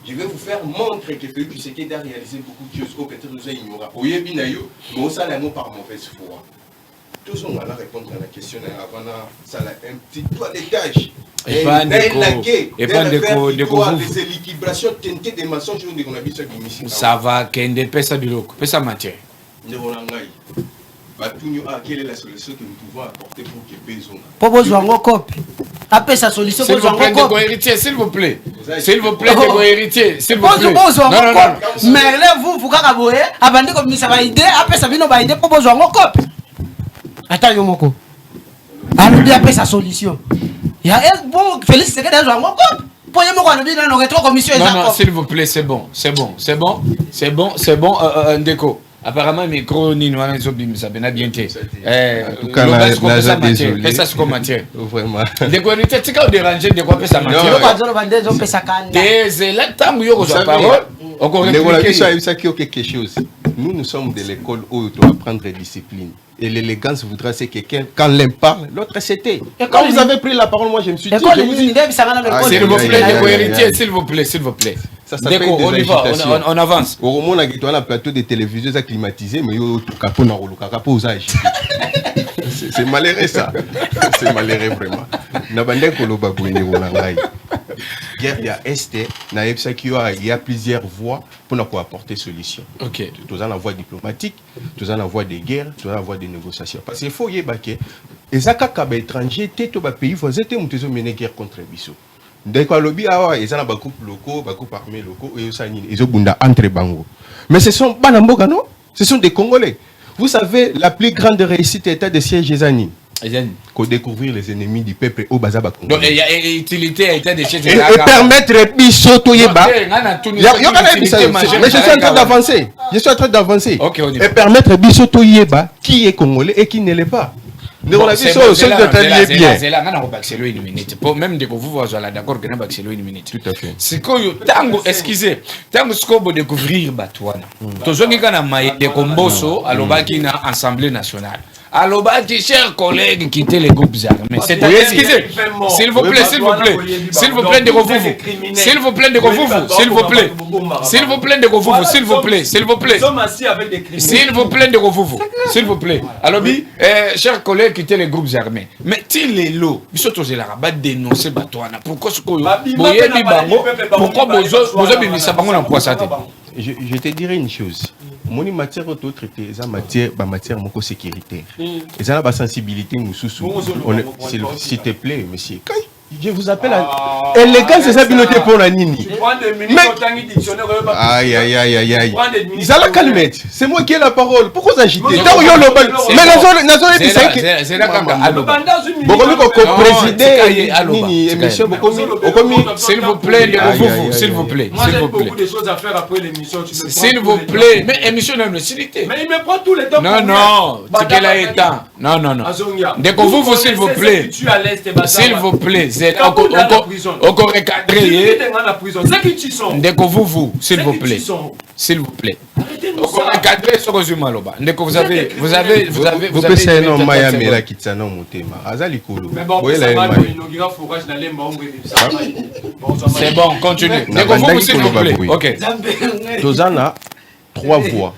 je vais vous faire montrer que Félix Tshisekedi a réalisé beaucoup de choses. Peut-être nous ignorons. Oui, binayo, mais ça l'a par mauvaise foi. Tous on va répondre à la question avant ça un petit doigt de tâche. Et pas de des équilibrations teintées des mensonges qu'on a vu sur l'émission. Ça va, qu'il y ait des biloko, pesa matière. Quelle est la solution que nous pouvons apporter pour que besoin? Pour besoin de copie. Après sa solution, s'il vous plaît, de héritier, s'il vous plaît. S'il vous plaît, de héritier, s'il vous plaît. Non. Mais là, vous avez avant de commencer à idée, après ça vient à idée pour besoin de copie. Attends, Yomoko. Alors, bien après sa solution. Il y a un bon Félix Tshisekedi a besoin de copie. Pour y avoir une rétro-commission. Non, s'il vous plaît, c'est bon. Ndeko. Apparemment, mes chroniques, ça bien été. En tout cas, désolé. Ça, c'est comme matière. Vraiment. Des quoi, tu as dérangé, des quoi, ça matière. Quelque chose. Nous sommes de l'école où il doit apprendre discipline. Et l'élégance voudra c'est que quand l'un parle, l'autre c'était. Quand vous avez pris la parole, moi je me suis dit. S'il vous plaît. Ça s'appelle des agitations. On avance. Au moment où on a un plateau de télévision climatisé, mais c'est malheureux ça. C'est malheureux vraiment. Guerre, il y a Est, il y a plusieurs voies pour apporter solution. Ok. Tout dans la voie diplomatique, tout dans la voie de guerre, tout dans la voie de négociation. Parce qu'il faut y baquer. Et ça, quand les étrangers, tout le pays, vous êtes mener guerre contre Bissau. Dès que lobby, ils ont des groupes locaux, des groupes armés locaux, et ils ont entre Bango. Mais ce sont pas Namboga, non? Ce sont des Congolais. Vous savez, la plus grande réussite état de siège Ezani. Qu'on découvrir les ennemis du peuple au Bazaba Congo. Donc il y a utilité à état de siège. Et permettre Bissau Yeba. Mais je suis en train d'avancer. Et permettre Bissau Yeba qui est congolais et qui ne l'est pas. On a vu ça au sein de t'allier bien. Même de vous vous d'accord que n'a pas une minute. Tout à fait. C'est que tango excusez, tango scope découvrir Batouana. Tozongi kana mai de Komboso à l'Obaki na Assemblée nationale. Alors, chers collègues, quittez les groupes armés. C'est excusez. S'il vous plaît, de vous. S'il vous plaît, de vous. S'il vous plaît, de vous. S'il vous plaît. S'il vous plaît, de vous. S'il vous plaît. Alors, chers collègues, quittez les groupes armés. Mais il est là. Surtout, c'est là, va dénoncer Batouana. Pourquoi ce qu'on pourquoi vous avez mis ça par exemple ça? Je te dirais une chose. Mon matière auto traité, c'est matière sécuritaire. Et ça a la sensibilité nous sous. S'il te plaît, monsieur. Je vous appelle à... Élégance, c'est ça, piloté pour la Nini. Aïe, aïe, aïe, aïe, aïe. Ils allaient calmer. C'est moi qui ai la parole. Pourquoi vous agitez? Mais la zone est c'est là s'il vous plaît, s'il vous plaît. Moi, j'ai beaucoup de choses à faire après l'émission. S'il vous plaît. Mais émission n'a pas cité. Mais il me prend tout le temps. Non, c'est qu'elle a éteint. Non. Dès que vous, s'il vous plaît. S'il vous plaît. Encore recadré. Dès que vous, s'il vous plaît. S'il vous plaît. Encore recadré sur le Zumaloba. Dès que vous avez. Vous pensez un homme Miami là qui tient un motema. Azali Kolo. C'est bon, continuez. Dès que vous, s'il vous plaît. Ok. Tozana, 3 voies.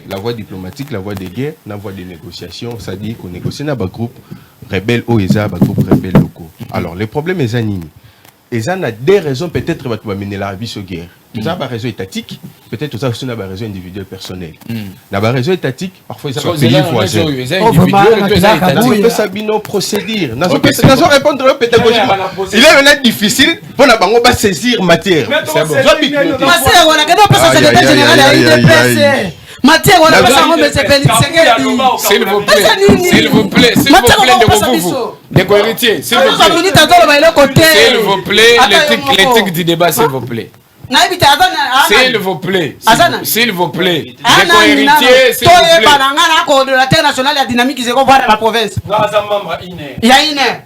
La voie diplomatique, la voie de guerre, la voie de négociation, c'est-à-dire qu'on négocie dans un groupe rebelle OESA, un groupe rebelle locaux. Alors, le problème est Zanini. Et ça a des raisons, peut-être, pour mener l'Arabie sur guerre. Nous avons une raison étatique, peut-être aussi une raison individuelle personnelle. La raison étatique, parfois, ils ont un pays voisin. Il faut une procédure. Nous allons répondre pédagogiquement. Il est difficile pour nous saisir matière. C'est bon. Matière, on a pas ça, mais c'est s'il vous plaît, s'il vous plaît, de vous. Des co-héritiers, s'il vous plaît, l'éthique du débat, s'il vous plaît. S'il vous plaît, s'il vous plaît, des co-héritiers, s'il vous plaît. Coordonnateur national de dynamique qui se voit dans la province. Il y a Iné.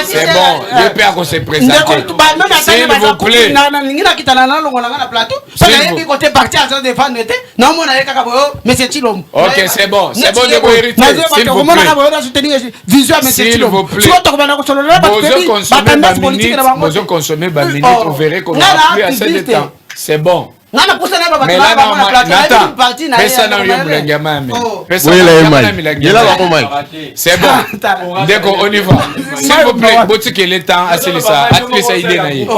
C'est bon, le père qu'on s'est présenté. S'il vous plaît. Ok, c'est bon de co-héritier. S'il vous plaît. Vous consommez ma minute, vous verrez qu'on a plus assez de temps. C'est bon. Mais là, c'est bon. Dès qu'on y va. S'il vous plaît, boutique le temps, assez ça. Assez ça, idée naïve.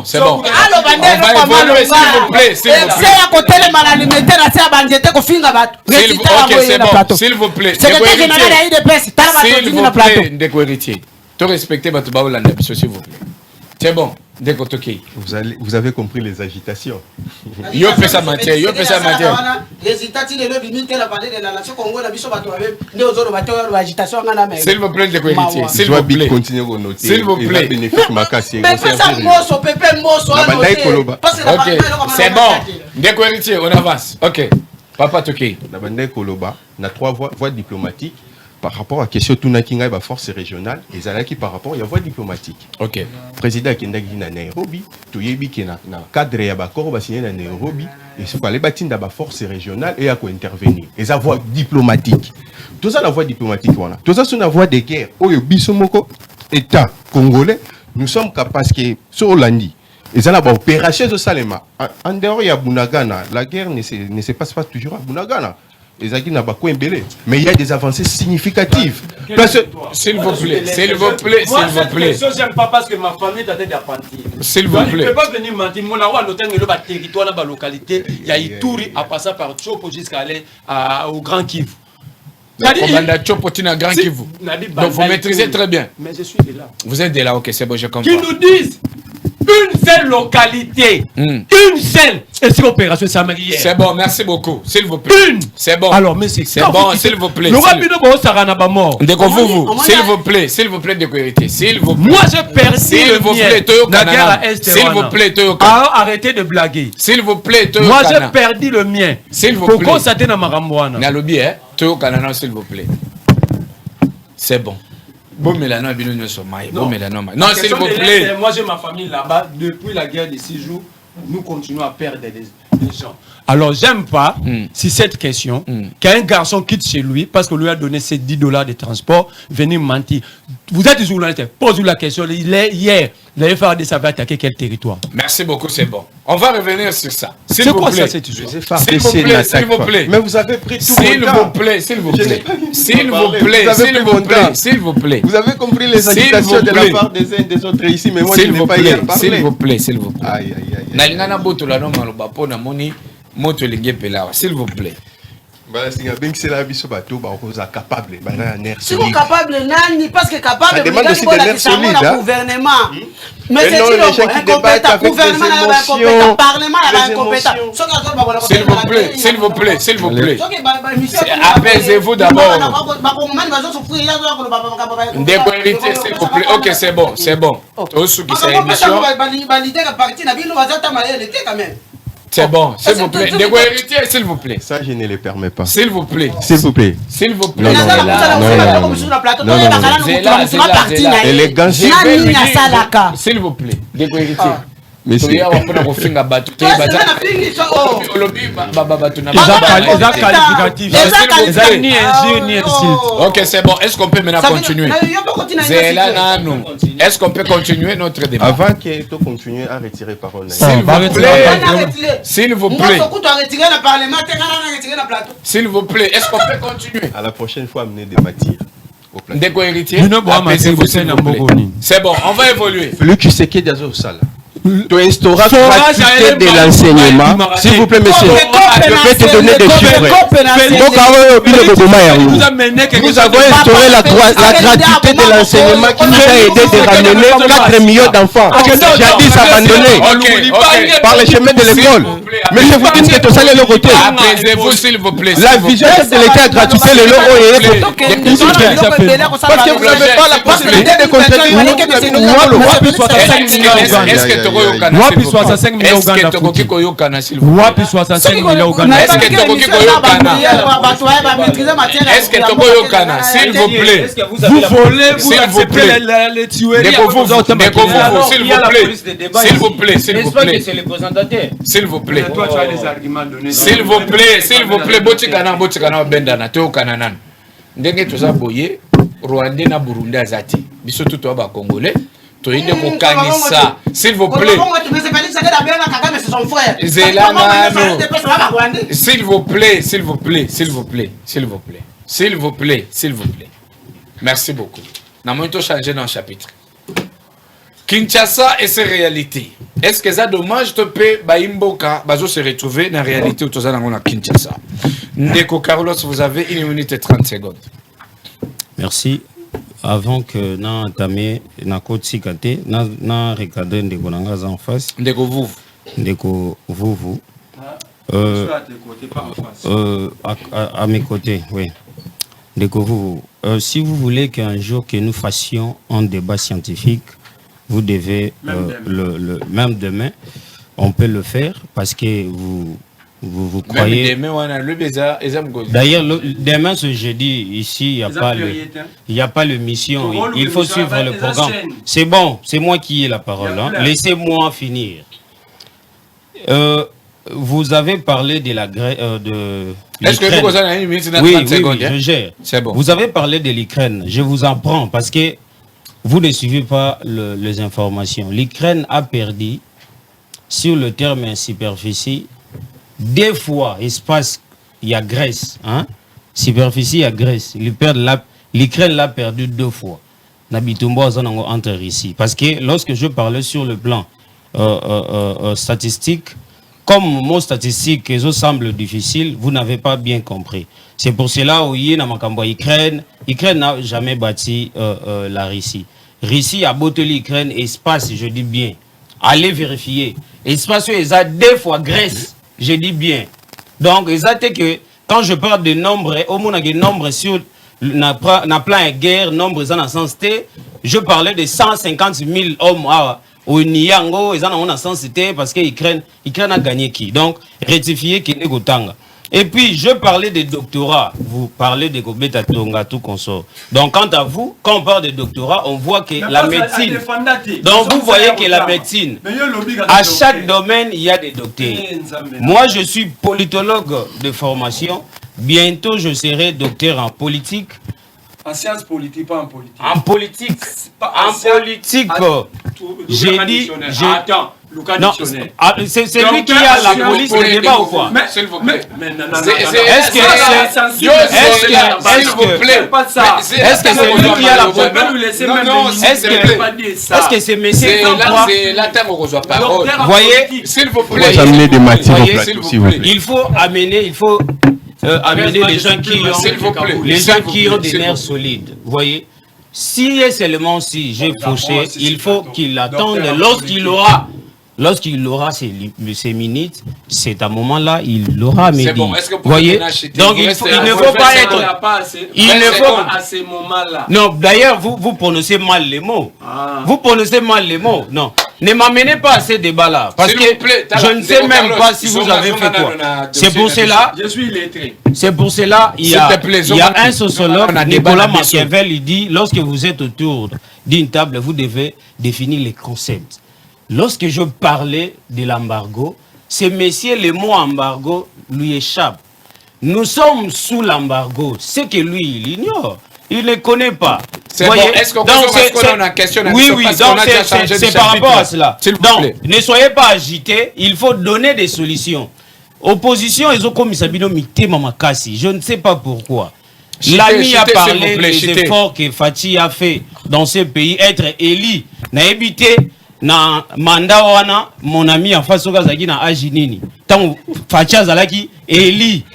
C'est bon. On va évoluer, s'il vous plaît. S'il vous plaît. S'il vous plaît. Ndeko héritier. Tu respectez votre baoulanda, s'il vous plaît. C'est bon. Ndeko toki. Vous avez compris les agitations. Yo fait sa matière. S'il vous plaît, Ndeko héritier. S'il vous plaît. Continuez à noter. S'il vous plaît. Ok, c'est bon. Ndeko héritier, on avance. Ok. Papa toki. La bande Koloba, on a 3 voies diplomatiques. Par rapport à la question de la force régionale, et Zalaki par rapport à la voie diplomatique. Ok. Le président qui est à Nairobi, tout le monde qui est dans le cadre de l'accord signé à Nairobi, et il faut aller bâtir la force régionale et à quoi intervenir. Et la voie diplomatique. Tout ça, la voie diplomatique, voilà. Tout ça, c'est une voie de guerre. Au Bisomoko, État congolais, nous sommes capables que, sur Hollandi, et ça, la opération de Salema. En dehors, il y a Bunagana. La guerre ne se passe pas toujours à Bunagana. Mais il y a des avancées significatives. S'il vous plaît. Moi, cette question, j'aime pas parce que ma famille est d'apprenti. S'il vous plaît. Je ne peux pas venir mentir. Mon awa, le territoire, dans la localité, il y a Ituri à passer par Tchopo jusqu'à aller au Grand Kivu. Grand Kivu. Donc vous maîtrisez très bien. Mais je suis de là. Vous êtes de là, ok, c'est bon, je comprends. Qui nous disent une seule localité, une seule. Et c'est l'opération Samarienne. C'est bon, merci beaucoup. S'il vous plaît. C'est bon. Alors, mais c'est bon, s'il vous plaît. Le rapide de Sarana mort. S'il vous plaît, de vérité. S'il vous plaît. Moi, j'ai perdu le mien. La guerre à Est. S'il vous plaît, alors, arrêtez de blaguer. S'il vous plaît, moi, j'ai perdu le mien. S'il vous plaît. Faut constater dans ma rambouana. Nalobi, Toyo Kanana, s'il vous plaît. C'est bon. Bon, Mélano, non, s'il vous plaît. Moi, j'ai ma famille là-bas. Depuis la guerre de 6 jours, nous continuons à perdre des gens. Alors, j'aime pas si cette question, qu'un garçon quitte chez lui parce que lui a donné ses $10 de transport, venir mentir. Vous êtes journaliste, posez-vous la question. Hier, le FARDC avait attaqué quel territoire? Merci beaucoup, c'est bon. On va revenir sur ça. C'est quoi ça, cette histoire? S'il vous plaît. Mais vous avez pris tout mon temps. S'il vous plaît. Vous avez compris les agitations de la part des uns et des autres ici, mais moi je n'ai pas y parlé. S'il vous plaît. S'il vous plaît. c'est la vie bateau, capable, si vous capable, nani, parce que capable, ça demande aussi de nerfs solides, le gouvernement. Mais c'est incompétent, gouvernement incompétent, parlement incompétent. S'il vous plaît, s'il vous plaît, s'il vous plaît. Apaisez-vous d'abord. Ndeko héritier, s'il vous plaît. Ok, c'est bon, c'est bon. C'est bon, s'il vous plaît. Ndeko héritier, s'il vous plaît. Ça, je ne le permets pas. S'il vous plaît. S'il vous plaît. S'il vous plaît. Élégance. S'il vous plaît. Ndeko héritier. Monsieur. Ok, c'est bon. Est-ce qu'on peut maintenant continuer? Est-ce qu'on peut continuer notre débat? Avant que tu continues à retirer parole. S'il vous plaît. S'il vous plaît. S'il vous plaît. Est-ce qu'on peut continuer? À la prochaine fois, amenez des matières. Ndeko héritier. C'est bon, on va évoluer. Le tu sais qui est salle. Tu instauras gratuité de l'enseignement. S'il vous plaît, monsieur, je vais te donner des chiffres. Nous avons instauré la gratuité de l'enseignement qui nous a aidé de ramener 4 millions d'enfants jadis abandonnés par les chemins de l'école. Mais je vous dis que tout ça est le côté. Apaisez-vous, s'il vous plaît. La vision de l'État a gratuité le logo et parce que vous n'avez pas la possibilité de contredire. Est-ce que Wapi 65 millions Uganda. Est-ce que Tokoki koyokana s'il vous plaît? Wapi 65 millions Uganda. Est-ce que Tokoki koyokana? Est-ce que Tokoyokana s'il vous plaît? Vous volez, vous acceptez les tueries. S'il vous plaît, s'il vous plaît. C'est le présentateur. S'il vous plaît. Toi tu as les arguments donnés. S'il vous plaît, s'il vous plaît. Botikana bendana toyokana nan. Ndenge toza boye Rwanda na Burundi azati. Biso tout ba Congolais. Toyinde kokanisa s'il vous plaît. S'il vous plaît, s'il vous plaît, s'il vous plaît, s'il vous plaît, s'il vous plaît, s'il vous plaît. Merci beaucoup. Nous avons changé dans le chapitre. Kinshasa et ses réalités. Est-ce que ça dommage de paix Baimboka bazo se retrouver dans la réalité où on a Kinshasa? Ndeko Carlos, vous avez 1 minute et 30 secondes. Merci. Avant que na entamé na koti kate na regarder ndeko nanga en face ndeko vous à mes côtés, oui. Ndeko vous si vous voulez qu'un jour que nous fassions un débat scientifique, vous devez même demain on peut le faire parce que vous croyez. D'ailleurs, demain, ce jeudi, ici, il n'y a pas le mission. Il faut suivre le programme. C'est bon, c'est moi qui ai la parole. Hein. Laissez-moi finir. Vous avez parlé de la Grèce. Est-ce que vous avez une minute dans 30 secondes? Oui, je gère. C'est bon. Vous avez parlé de l'Ukraine. Je vous en prends parce que vous ne suivez pas les informations. L'Ukraine a perdu, sur le terme superficie, 2 fois, espace, il y a Grèce. Hein? Superficie, il y a Grèce. L'Ukraine l'a perdu 2 fois. Entre ici. Parce que lorsque je parlais sur le plan statistique, comme mon statistique semble difficile, vous n'avez pas bien compris. C'est pour cela que l'Ukraine n'a jamais bâti la Russie. Russie a bâti l'Ukraine, espace, je dis bien. Allez vérifier. Espace, il y a 2 fois Grèce. Je dis bien. Donc, exactement que quand je parle de nombre, au moins des nombres sur le plan de guerre, nombre dans le sens T, je parlais de 150 000 hommes au Niango, ils en ont un sens T parce que l'Ukraine a gagné qui. Donc, rectifier qui est Gotanga. Et puis, je parlais de doctorat. Vous parlez de Gobeta Tonga, tout consort. Donc, quant à vous, quand on parle de doctorat, on voit que la médecine. Donc, vous voyez que la médecine, à chaque domaine, il y a des docteurs. Moi, je suis politologue de formation. Bientôt, je serai docteur en politique. En sciences politiques, pas en politique. En politique. En politique. J'ai dit. Attends. Non, c'est lui qui a la police de débat ou quoi? S'il vous plaît. Est-ce que c'est lui qui a la police? Est-ce que c'est monsieur c'est la terme qu'on reçoit parole. Voyez, s'il vous plaît. Amener des matières au plateau, s'il vous plaît. Il faut amener, amener les gens qui ont des nerfs solides. Vous voyez, si et seulement si j'ai fauché, il faut qu'il attende lorsqu'il aura ses minutes, c'est à un moment-là, il aura mes bon. Est-ce que vous voyez, donc il ne faut pas être... Il ne faut pas à ces moments-là. Non, d'ailleurs, vous prononcez mal les mots. Vous prononcez mal les mots. Non, ne m'amenez pas à ces débats-là. Parce que je ne sais même pas si vous avez fait quoi. C'est pour cela... Je suis illettré. C'est pour cela, il y a un sociologue, Nicolas Machiavel, il dit, lorsque vous êtes autour d'une table, vous devez définir les concepts. Lorsque je parlais de l'embargo, ce monsieur, le mot embargo lui échappe. Nous sommes sous l'embargo. C'est que lui, il ignore. Il ne connaît pas. C'est bon. Est-ce qu'on a une question? Oui, donc c'est par rapport à cela. Donc, ne soyez pas agités. Il faut donner des solutions. Opposition, ils ont commis Sabino Mité Mamakasi. Je ne sais pas pourquoi. L'ami a parlé des efforts que Fatih a fait dans ce pays, être élu. N'a évité na mandat wana mon ami en face okazaki na ajinini tant Fatia zalaki eli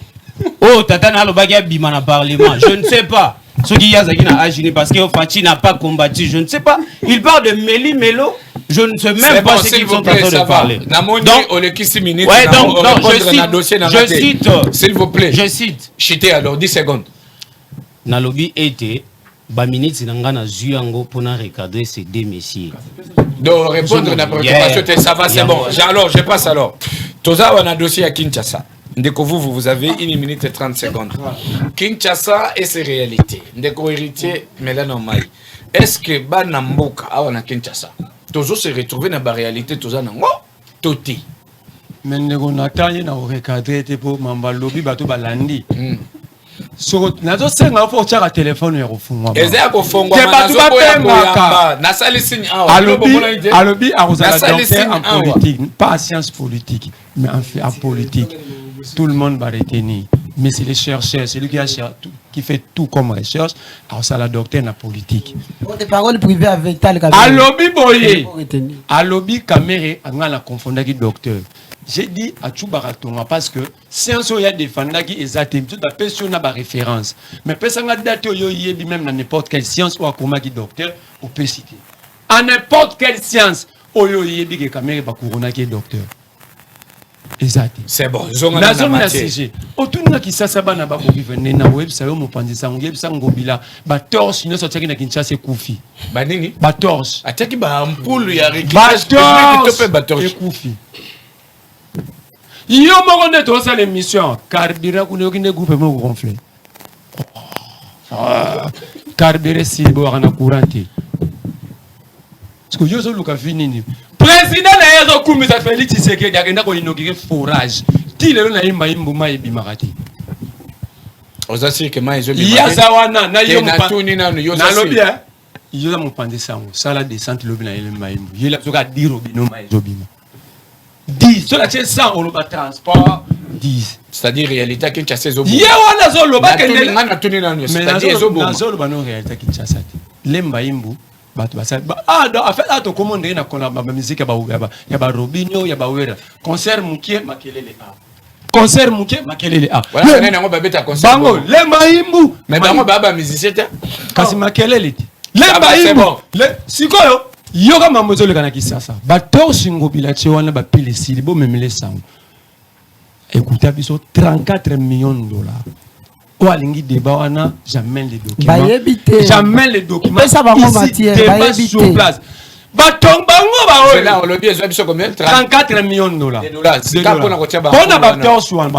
oh tata na lobaki bima na parlement je ne sais pas ce qui yazaki na ajini parce que Fatia n'a pas combattu je ne sais pas il parle de Meli Melo je ne sais même pas ce qu'ils sont en train de parler donc je cite s'il vous plaît je cite chité alors 10 secondes na lobby était ba minutes nangana zuyango pona recadrer ces deux messieurs de répondre à la préoccupation ça va c'est bon alors je passe alors toza on a dossier à Kinshasa ndeko vous avez 1 minute et 30 secondes Kinshasa et ses réalités ndeko héritier Melano Mai est-ce que bana mboka awana Kinshasa tozo se retrouver dans la réalité toza nango toti mais ndeko natanye na recadrer te pour mambalobi bato balandi so nazo senga fo tshaka téléphone ya kufungwa ezaya kufungwa na sali signe alobi arozala docteur en politique pas en science politique mais en politique tout le monde va retenir mais c'est les chercheurs c'est lui qui fait tout comme recherche alors ça la docteur en politique des paroles privées avec tal alobi boye alobi caméré ngala confondaki docteur. J'ai dit à Tchoubaratoma parce que science il y a des fandaki exact tout à fait sur la référence mais personne n'a date yo yebi même dans n'importe quelle science ou à comment qui docteur ou peut citer à n'importe quelle science oyo yebi que caméra ba corona qui est docteur exact c'est bon la zone na CG otuna ki sasa bana ba ko vivre na website yo mopanzi sango yebisa ngobila ba torche no sortir na Kinshasa Koufi ba nini ba torche ataki ba ampoule ya réglage ba torche Koufi. Yo moko ne to sa l'émission carburant ku ne groupe mo gonflé carburant si bo ana couranté parce que yo zo luka finini président na yezo kumisa Félix Tshisekedi agenda ko inaugurer forage ti lelo na yimba yimbu mai bimakati ozasi ke mai zo bimaki ya zawana na yo na tuni na yo na lobi yo za mo pande sango sala descente lobi na yimba yimbu yela zo ka diro bino mai zo bima 10 sur la chaîne 100 on le transport 10 c'est-à-dire réalité Kinshasa zo ye wana zo lo ba kende na tuni na c'est-à-dire zo na zo lo ba no réalité Kinshasa lemba yimbu bato basali en fait ato commande na kona ba musique ya ba Robinho ya ba Wera concert mukie makelele a concert mukie makelele a voilà nene ngo babeta concert bango lemba yimbu mais bango baba musicien kasi makelele lemba yimbu sikoyo yoga mamozo le kana kisasa ba torche ngobila tchewana ba pile sili bo memele sango écoutez biso 34 millions de dollars ou alingi débat wana jamais les documents jamais les documents ça va débat sur place ba tombango ba c'est là on le dit ils ont biso combien 34 millions de dollars c'est quand on a kotia ba on a ba torche wana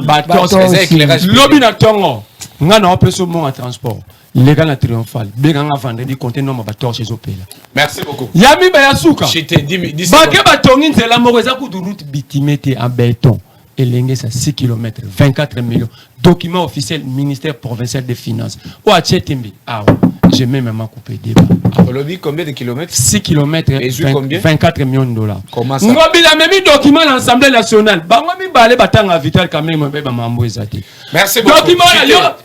ba torche éclairage lobi na tongo ngana opeso mon à transport les gars na triomphal benganga vendredi compter nombre ba torche ezopela merci beaucoup yami ba yasuka chité 10 ba ke ba tongi nzela moko eza ku route bitumée en béton et ça 6 km 24 millions document officiel ministère provincial des finances ou à Tchetimbi ah j'ai même coupé débat au lobby combien de kilomètres 6 km 24 millions de dollars comment ça ngobila même document l'Assemblée nationale bango mi balé batanga vital quand même ba mambo ezati merci beaucoup document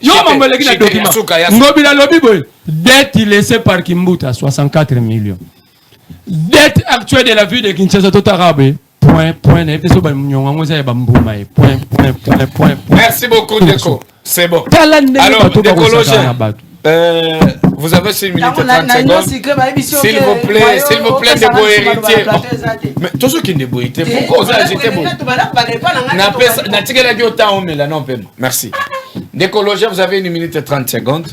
yo mambo leki na document ngobila lobby boy dette laissée par Kimbuta 64 millions dette actuelle de la ville de Kinshasa tout arabe Merci beaucoup, Déco. C'est bon. Alors, décologien, vous avez 6 minutes et 30 secondes. S'il vous plaît, de beaux héritiers. Mais tout ce qui est de beaux héritiers, pourquoi vous avez jeté beau? Merci. Décologien, vous avez 1 minute et 30 secondes.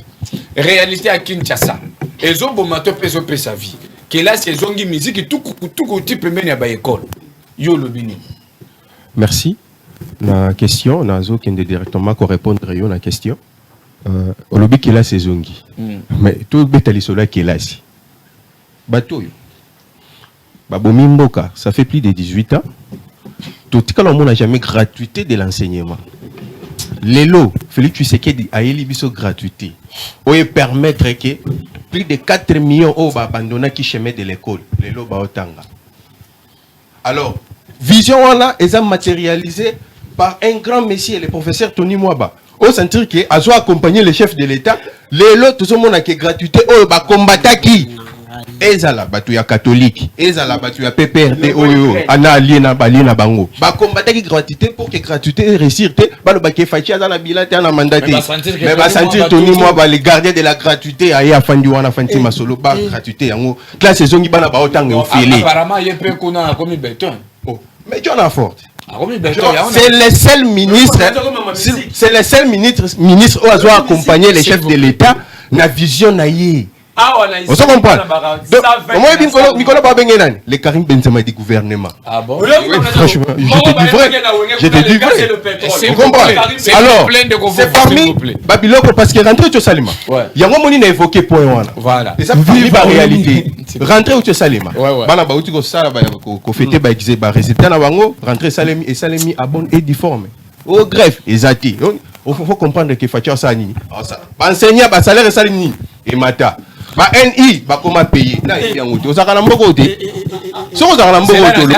Réalité à Kinshasa. Et zo bomato peso pe sa vie. Que là c'est zongi musique tout type meni à école. Yo lobini. Merci. La question, nazo qui est directement pour répondre à la question. Au lobby qui est là c'est zongi. Mais tout betali sola qui est là si. Bato yo. Babomi Mboka, ça fait plus de 18 ans. Tout cas on n'a jamais gratuité de l'enseignement. Lelo, Félix Tshisekedi a élu biso gratuité. Pour permettre que plus de 4 millions au abandonné qui chemin de l'école. Lelo ba otanga. Alors, vision là est matérialisée par un grand monsieur, le professeur Tony Mwaba. Au sentir que a accompagné le chef de l'État, Lelo tout ce monde a que gratuité au ba combattant qui ezala batu ya catholique, ezala batu ya PPRD oyo ana aliena balina bango. Ba combattre gratuité pour que gratuité réussir te ba lo ba ke fachi azala bilate na mandaté. Mais ba sentir Tony moi ba les gardiens de la gratuité aye afandi wana fanti masolo ba gratuité yango classe zongi bana ba otanga ofili. Apparemment il peut qu'on comme béton. Oh, mais tu en as fort. C'est le seul ministre, c'est le seul ministre où a accompagné les chefs de l'État na vision naïe. On se comprend. Moi, Nicolas Babengenan, le Karim Benzema du gouvernement. Ah bon? Franchement, je te dis vrai. Vous comprenez? Alors, c'est parmi Babiloko parce que rentrer au Salima. Il y a un moment où il a évoqué point one. Voilà. Et ça vive la réalité. Rentrer au Salima. Bana ba uti ko sala ba ko fêter ba dizer ba résultat na bango, rentrer Salemi et Salemi à bonne et difforme. Au greffe, ezati. Il faut comprendre que Fatia Sani. Enseignant ba salaire Salini et mata. Ba NI ba comment payer na yango to saka na mboko te so ko saka na mboko to lobi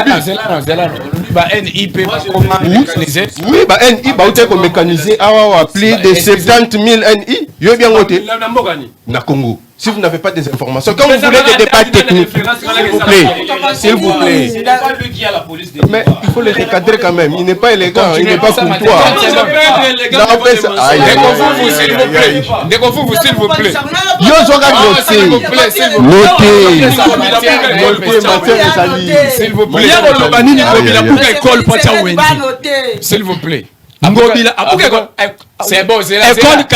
ba NI pe ba comment mécaniser oui ba NI ba uté ko mécaniser awa plus de 70 000 NI yo bien ngote na Congo. Si vous n'avez pas des informations, quand vous voulez des débats techniques, s'il vous plaît, mais il faut les recadrer quand même. Il n'est pas élégant, il n'est pas courtois. Déconfou-vous, s'il vous plaît. S'il vous plaît. S'il vous plaît. C'est bon, c'est là. C'est là,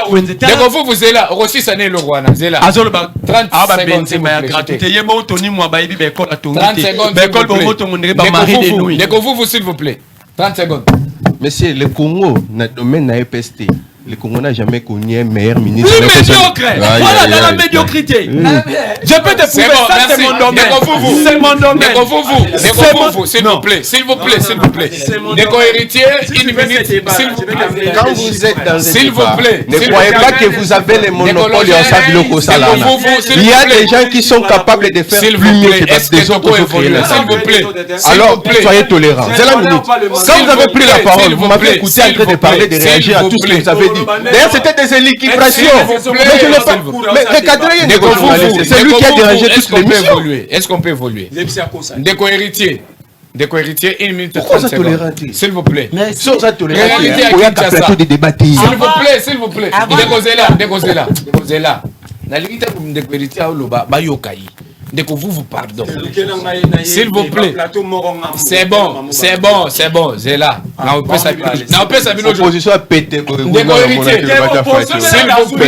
vous êtes là. Rossi, ça n'est le roi. C'est là. 30 secondes, s'il vous plaît. 30 secondes. Monsieur, le Congo, dans le domaine de la EPST, le Congo n'a jamais connu un meilleur ministre. Oui, médiocre. Voilà, dans la médiocrité. Je peux te prouver ça, c'est mon domaine. C'est mon domaine. Déconfou-vous, s'il vous plaît. S'il vous plaît. Déco héritier, une minute, s'il vous plaît. Quand vous êtes dans un débat, ne croyez pas que vous avez les monopoles en Sabiloko Salana. Il y a des gens qui sont capables de faire plus mieux que des autres. S'il vous plaît. Alors, soyez tolérants. C'est la minute. Quand vous avez pris la parole, vous m'avez écouté en train de parler, de réagir à tout ce que vous avez dit. D'ailleurs, c'était des éliquibrations. Mais je n'ai pas. Mais recadrez une journaliste. C'est lui qui a dérangé toute l'émission. Est-ce qu'on peut évoluer? Déco héritier, 1 minute 30 secondes. S'il vous plaît. Sans intolérance, il y a un plateau de débat. S'il vous plaît. Décosez là. La limite pour me déco héritier à Oloba, Bayokai. Déco vous pardon. S'il vous plaît. C'est bon. C'est là. On peut s'habiller. L'opposition a pété. S'il vous plaît.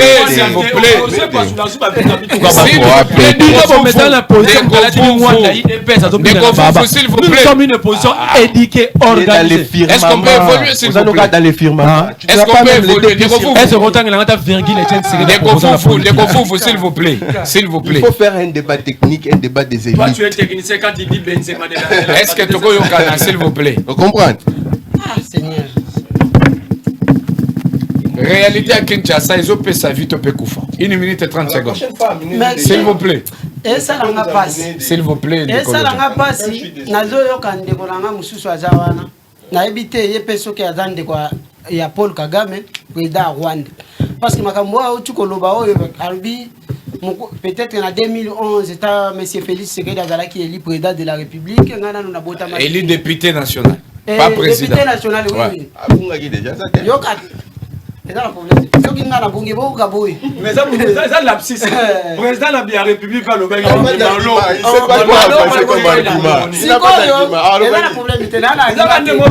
Nous sommes une opposition éduquée, organisée. Est-ce qu'on peut évoluer, s'il vous plaît? Dans les firmaments. Est-ce qu'on peut évoluer? Déconfou, s'il vous plaît. Il faut faire un débat technique, un débat des élites. Toi, tu es technicien quand il dit Benzema. Est-ce que Toko Yokana, s'il vous plaît? Vous comprenez? Seigneur. Réalité à Kinshasa, ils ont fait sa vie, topé Koufa. 1 minute et 30 secondes. S'il vous plaît. Et ça n'a pas passé. S'il vous plaît. Et ça n'a pas passé. Nazo Yokan de Kolanga Mususu Azawana. Na ebité yepeso ke azande kwa ya Paul Kagame président Rwanda. Parce que makambo au tukoloba oyo albi Peut-être en 2011, c'était M. Félix Tshisekedi qui est élu président de la République. Élu député national. Pas président. Député national, oui. C'est ça le problème. Ceux qui n'ont pas de Gaboui. Mais ça, c'est l'abscis. Le président de la République va le gagner. Il sait pas quoi, c'est comme Marikima. Il n'a pas d'argument.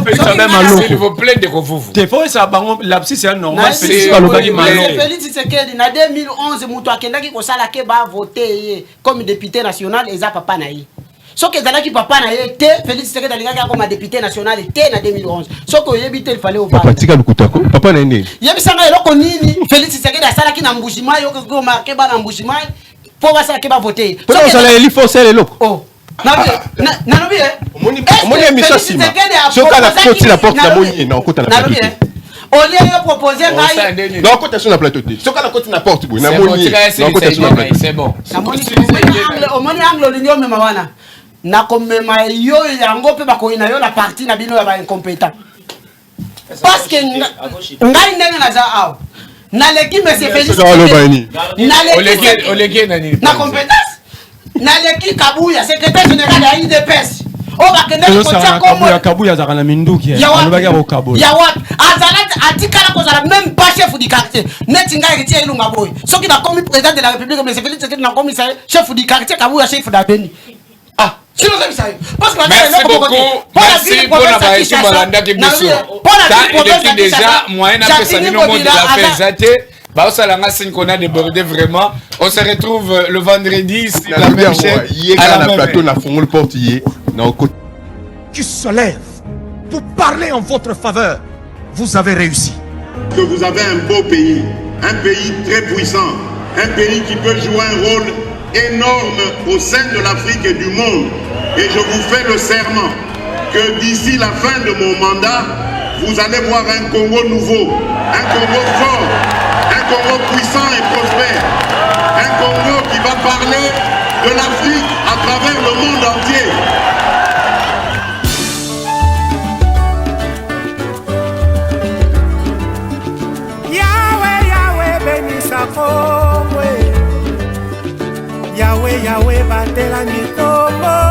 S'il vous plaît, de vous. Il faut savoir l'abscis, c'est un normal. Félix Tshisekedi, en 2011, Moutou Akendaki Kosala Keba voté comme député national et ça papa naï. Ce que Zalaki papa na été Félix Tshisekedi alingaka comme député national était en 2011. Ce que yebité il fallait au papa tika lukutako papa na nini yebisanga eloko nini Félix Tshisekedi asalaki na Mbushima yo ko marqué ba na Mbushima pour ça que ba voter. Parce que ça eli forcer les locaux. Oh. Na nobi moni émission sima. Ce cas la côte la porte la moni na côte na porte. Au lieu de proposer ngai non côté sur la plateau. Ce cas la côte na porte na moni na côté sur la plateau. C'est bon. Au moni angle l'union même wana. Na komema yo yango pe bako ina yo la partie na bino ya ba incompétent parce que ngai ndenge na za aw na leki monsieur Félix na compétence na leki Kabuya secrétaire général ya IDPS o bakende ko Kabuya za kana minduki ya wat azala atikala ko zala même pas chef du quartier neti ngai retie ilunga boy soki na komi président de la République monsieur Félix na komi chef du quartier Kabuya chef d'Abeni. Parce que merci beaucoup. Merci pour la baïsi Malanda qui biso. Depuis déjà moyen à faire le monde de la fête. Bah ça la scène qu'on a débordé vraiment. On se retrouve le vendredi sur la même chaîne. À la plateau na fongol portier na côté qui se lève pour parler en votre faveur. Vous avez réussi. Que vous avez un beau pays, un pays très puissant, un pays qui peut jouer un rôle énorme au sein de l'Afrique et du monde. Et je vous fais le serment que d'ici la fin de mon mandat, vous allez voir un Congo nouveau, un Congo fort, un Congo puissant et prospère, un Congo qui va parler de l'Afrique à travers le monde entier. Yahweh, Yahweh, bénissa Congo. Yahweh, Yahweh, batela mi Congo.